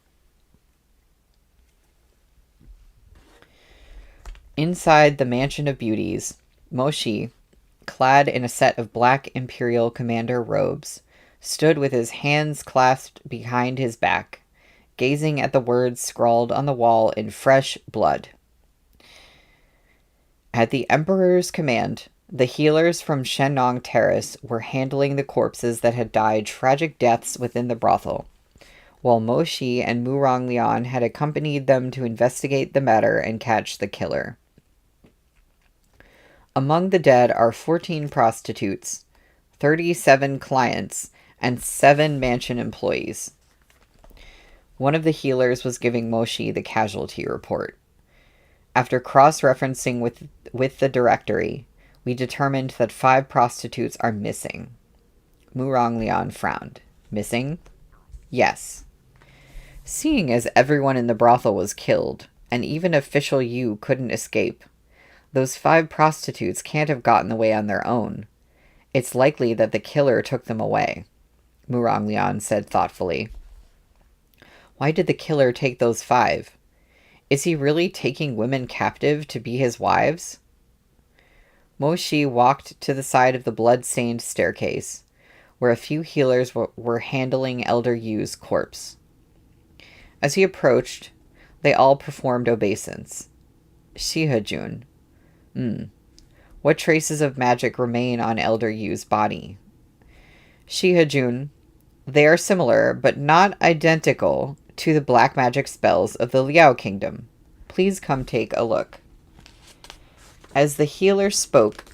S1: Inside the Mansion of Beauties, Moshi, clad in a set of black imperial commander robes, stood with his hands clasped behind his back, gazing at the words scrawled on the wall in fresh blood. At the Emperor's command, the healers from Shennong Terrace were handling the corpses that had died tragic deaths within the brothel, while Moshi and Muranglian had accompanied them to investigate the matter and catch the killer. Among the dead are 14 prostitutes, 37 clients, and 7 mansion employees. One of the healers was giving Moshi the casualty report. After cross-referencing with the directory, we determined that 5 prostitutes are missing. Muranglian frowned. Missing? Yes. Seeing as everyone in the brothel was killed, and even official Yu couldn't escape, Those 5 prostitutes can't have gotten away on their own. It's likely that the killer took them away, Muranglian said thoughtfully. Why did the killer take those 5? Is he really taking women captive to be his wives? Mo Shi walked to the side of the blood-stained staircase, where a few healers were handling Elder Yu's corpse. As he approached, they all performed obeisance. Shihajun. What traces of magic remain on Elder Yu's body? Shihajun. They are similar, but not identical, to the black magic spells of the Liao Kingdom. Please come take a look. As the healer spoke,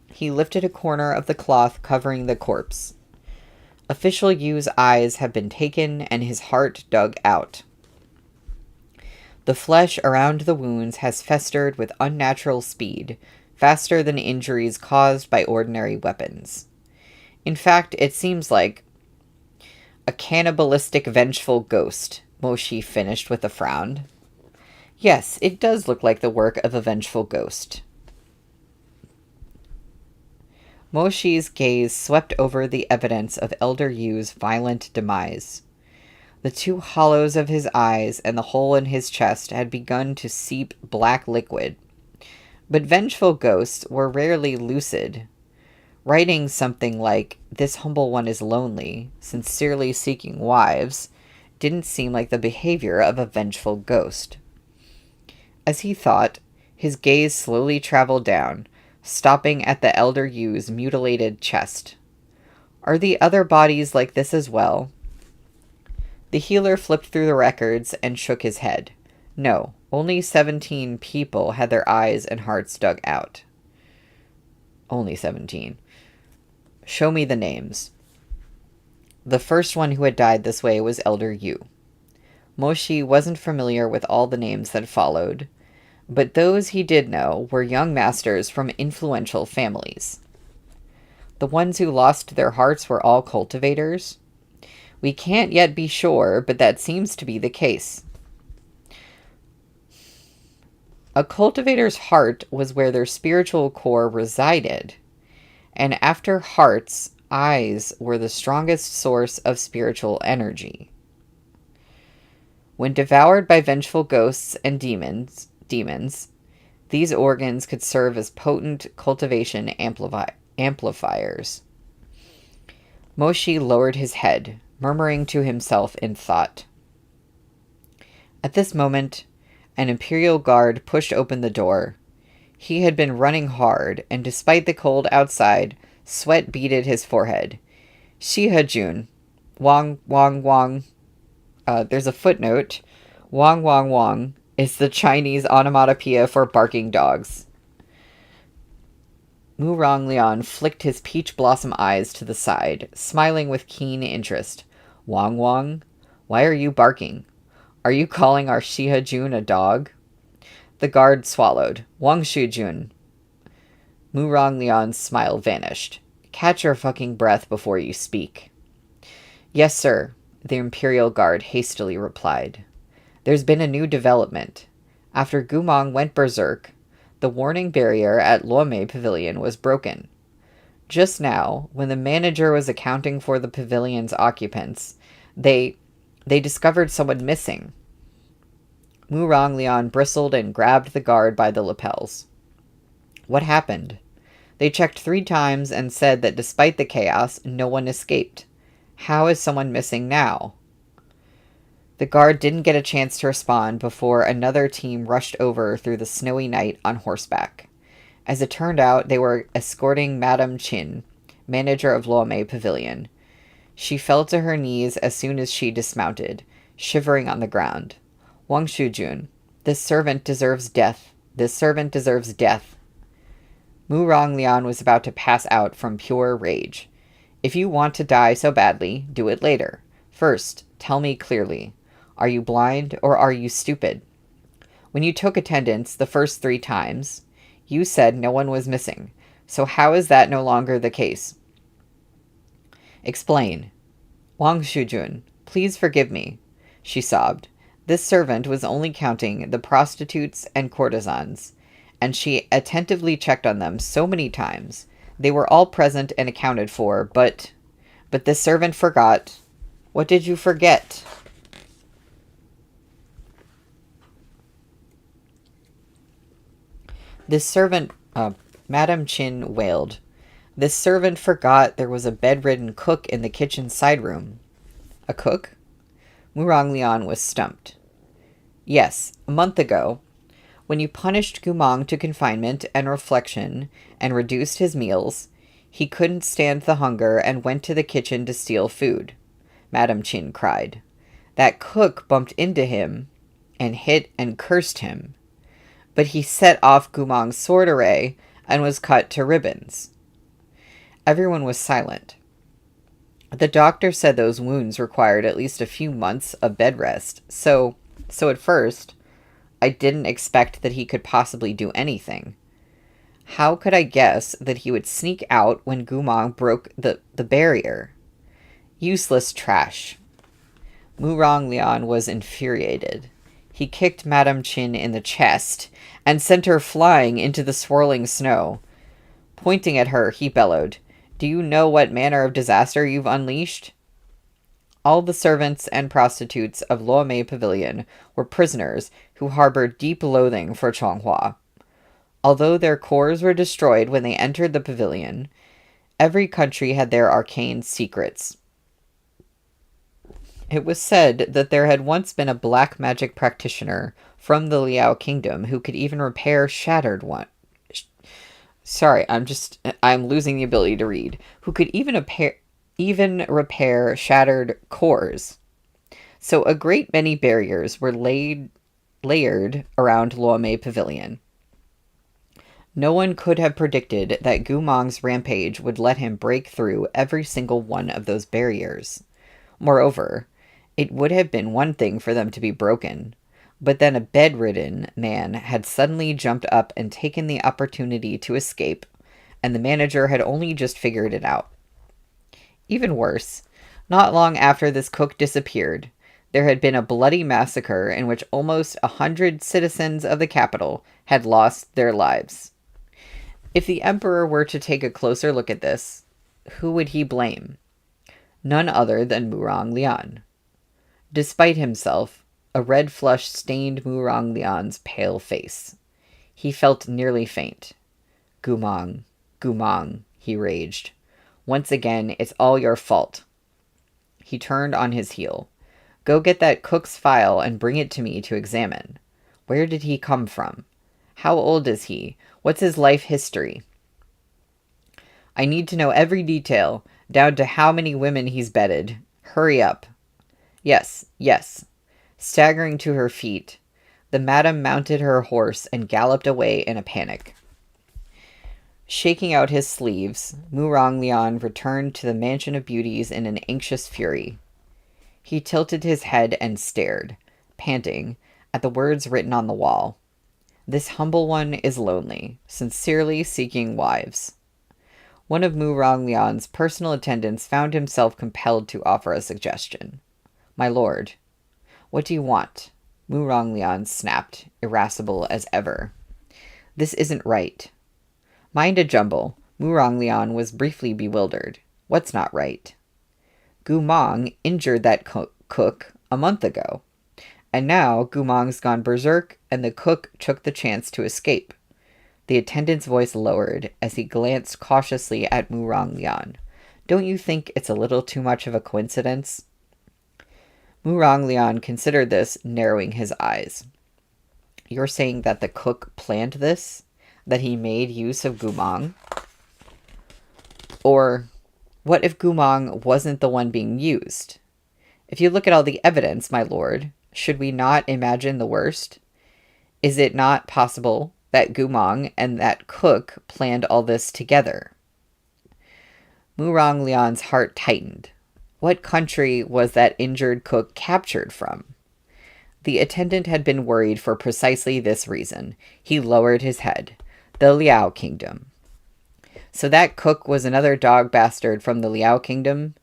S1: he lifted a corner of the cloth covering the corpse. Official Yu's eyes have been taken and his heart dug out. The flesh around the wounds has festered with unnatural speed, faster than injuries caused by ordinary weapons. In fact, it seems like a cannibalistic vengeful ghost, Mo Shi finished with a frown. Yes, it does look like the work of a vengeful ghost. Mo Shi's gaze swept over the evidence of Elder Yu's violent demise. The 2 hollows of his eyes and the hole in his chest had begun to seep black liquid. But vengeful ghosts were rarely lucid. Writing something like, "This humble one is lonely, sincerely seeking wives," didn't seem like the behavior of a vengeful ghost. As he thought, his gaze slowly traveled down, stopping at the Elder Yu's mutilated chest. Are the other bodies like this as well? The healer flipped through the records and shook his head. No, only 17 people had their eyes and hearts dug out. Only 17. Show me the names. The first one who had died this way was Elder Yu. Mo Shi wasn't familiar with all the names that followed, but those he did know were young masters from influential families. The ones who lost their hearts were all cultivators. We can't yet be sure, but that seems to be the case. A cultivator's heart was where their spiritual core resided, and after hearts, eyes were the strongest source of spiritual energy. When devoured by vengeful ghosts and demons, these organs could serve as potent cultivation amplifiers. Mo Shi lowered his head, murmuring to himself in thought. At this moment, an Imperial guard pushed open the door. He had been running hard, and despite the cold outside, sweat beaded his forehead. Shihajun. Wong, wong, wong. There's a footnote. Wong, wong, wong is the Chinese onomatopoeia for barking dogs. Muranglian flicked his peach blossom eyes to the side, smiling with keen interest. Wong Wong, why are you barking? Are you calling our Shihajun a dog? The guard swallowed. Wang Shujun. Muranglian's smile vanished. Catch your fucking breath before you speak. Yes, sir, the Imperial guard hastily replied. There's been a new development. After Gumong went berserk, the warning barrier at Luomei Pavilion was broken. Just now, when the manager was accounting for the pavilion's occupants, they discovered someone missing. Muranglian bristled and grabbed the guard by the lapels. What happened? They checked 3 times and said that despite the chaos, no one escaped. How is someone missing now? The guard didn't get a chance to respond before another team rushed over through the snowy night on horseback. As it turned out, they were escorting Madame Qin, manager of Luomei Pavilion. She fell to her knees as soon as she dismounted, shivering on the ground. Wang Shujun, this servant deserves death. This servant deserves death. Muranglian was about to pass out from pure rage. If you want to die so badly, do it later. First, tell me clearly. Are you blind or are you stupid? When you took attendance the first 3 times, you said no one was missing. So how is that no longer the case? Explain. Wang Shujun, please forgive me, she sobbed. This servant was only counting the prostitutes and courtesans, and she attentively checked on them so many times. They were all present and accounted for, but this servant forgot. What did you forget? This servant, Madame Chin wailed. This servant forgot there was a bedridden cook in the kitchen side room. A cook? Murong Lian was stumped. Yes, a month ago, when you punished Gumong to confinement and reflection and reduced his meals, he couldn't stand the hunger and went to the kitchen to steal food, Madame Chin cried. That cook bumped into him and hit and cursed him, but he set off Gumong's sword array and was cut to ribbons. Everyone was silent. The doctor said those wounds required at least a few months of bed rest, so at first, I didn't expect that he could possibly do anything. How could I guess that he would sneak out when Gumong broke the barrier? Useless trash. Murong Lian was infuriated. He kicked Madame Chin in the chest and sent her flying into the swirling snow. Pointing at her, he bellowed, "Do you know what manner of disaster you've unleashed?" All the servants and prostitutes of Luomei Pavilion were prisoners who harbored deep loathing for Chonghua. Although their cores were destroyed when they entered the pavilion, every country had their arcane secrets. It was said that there had once been a black magic practitioner from the Liao Kingdom who could even repair shattered one. Sorry, I'm losing the ability to read. Who could even repair shattered cores. So a great many barriers were layered around Luomei Pavilion. No one could have predicted that Gumong's rampage would let him break through every single one of those barriers. Moreover, it would have been one thing for them to be broken, but then a bedridden man had suddenly jumped up and taken the opportunity to escape, and the manager had only just figured it out. Even worse, not long after this cook disappeared, there had been a bloody massacre in which almost 100 citizens of the capital had lost their lives. If the emperor were to take a closer look at this, who would he blame? None other than Murong Lian. Despite himself, a red flush stained Murong Lian's pale face. He felt nearly faint. Gumong, Gumong, he raged. Once again, it's all your fault. He turned on his heel. Go get that cook's file and bring it to me to examine. Where did he come from? How old is he? What's his life history? I need to know every detail, down to how many women he's bedded. Hurry up. Yes, yes. Staggering to her feet, the madam mounted her horse and galloped away in a panic. Shaking out his sleeves, Murong Lian returned to the Mansion of Beauties in an anxious fury. He tilted his head and stared, panting, at the words written on the wall. This humble one is lonely, sincerely seeking wives. One of Murong Lian's personal attendants found himself compelled to offer a suggestion. My lord, what do you want? Murong Lian snapped, irascible as ever. This isn't right. Mind a jumble, Murong Lian was briefly bewildered. What's not right? Gumong injured that cook a month ago, and now Gumong's gone berserk and the cook took the chance to escape. The attendant's voice lowered as he glanced cautiously at Murong Lian. Don't you think it's a little too much of a coincidence? Murong Lian considered this, narrowing his eyes. You're saying that the cook planned this? That he made use of Gumong? Or what if Gumong wasn't the one being used? If you look at all the evidence, my lord, should we not imagine the worst? Is it not possible that Gumong and that cook planned all this together? Murong Lian's heart tightened. What country was that injured cook captured from? The attendant had been worried for precisely this reason. He lowered his head. The Liao Kingdom. So that cook was another dog bastard from the Liao Kingdom?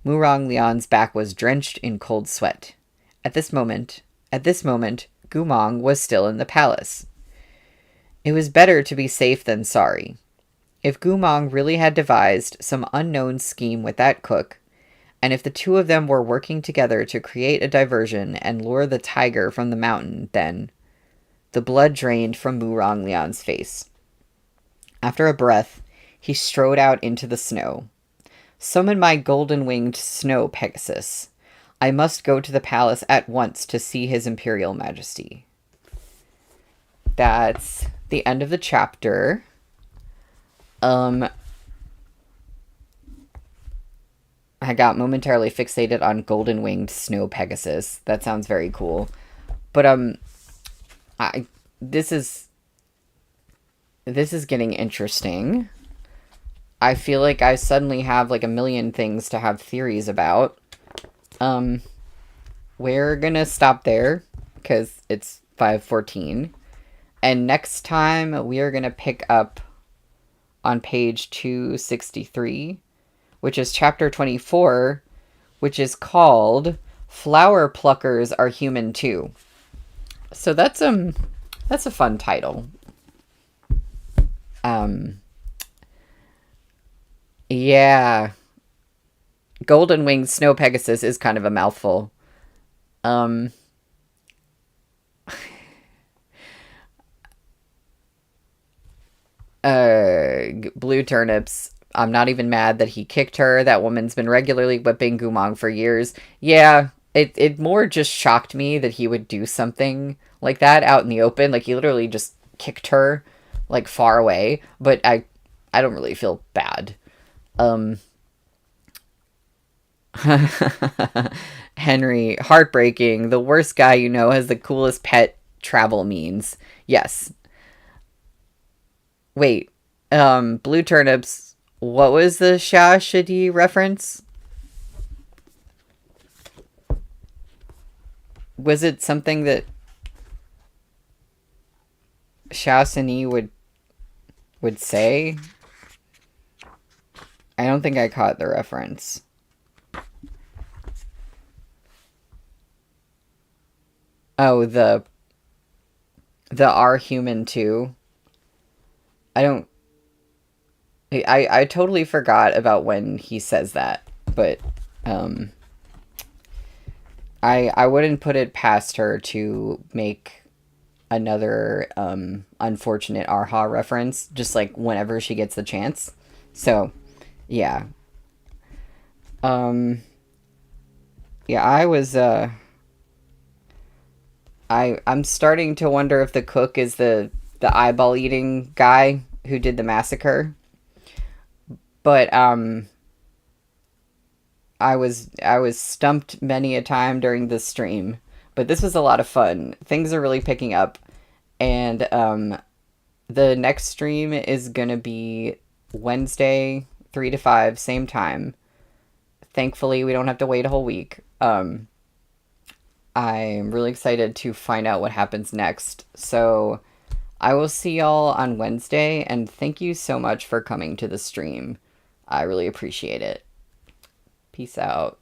S1: Murong Lian's back was drenched in cold sweat. At this moment, Gumong was still in the palace. It was better to be safe than sorry. If Gumong really had devised some unknown scheme with that cook, and if the two of them were working together to create a diversion and lure the tiger from the mountain, then... The blood drained from Mu Ronglian's face. After a breath, he strode out into the snow. Summon my golden-winged snow Pegasus. I must go to the palace at once to see his imperial majesty. That's the end of the chapter. I got momentarily fixated on golden-winged snow Pegasus. That sounds very cool. But, this is getting interesting. I feel like I suddenly have like a million things to have theories about. We're gonna stop there because it's 5:14. And next time we are gonna pick up on page 263, which is chapter 24, which is called Flower Pluckers Are Human Too. So that's a fun title. Yeah. Golden Winged Snow Pegasus is kind of a mouthful. Blue Turnips. I'm not even mad that he kicked her. That woman's been regularly whipping Gumong for years. Yeah, it more just shocked me that he would do something like that out in the open. Like, he literally just kicked her, like, far away. But I don't really feel bad. Henry, heartbreaking. The worst guy you know has the coolest pet travel means. Yes. Wait. Blue Turnips. What was the Sha Shidi reference? Was it something that Sha Sini would say? I don't think I caught the reference. Oh, the are human too. I totally forgot about when he says that, but I wouldn't put it past her to make another unfortunate Arha reference just like whenever she gets the chance. So, yeah. Yeah, I'm starting to wonder if the cook is the eyeball eating guy who did the massacre. But I was stumped many a time during this stream, but this was a lot of fun. Things are really picking up, and the next stream is gonna be Wednesday, 3 to 5, same time. Thankfully, we don't have to wait a whole week. I'm really excited to find out what happens next. So I will see y'all on Wednesday, and thank you so much for coming to the stream. I really appreciate it. Peace out.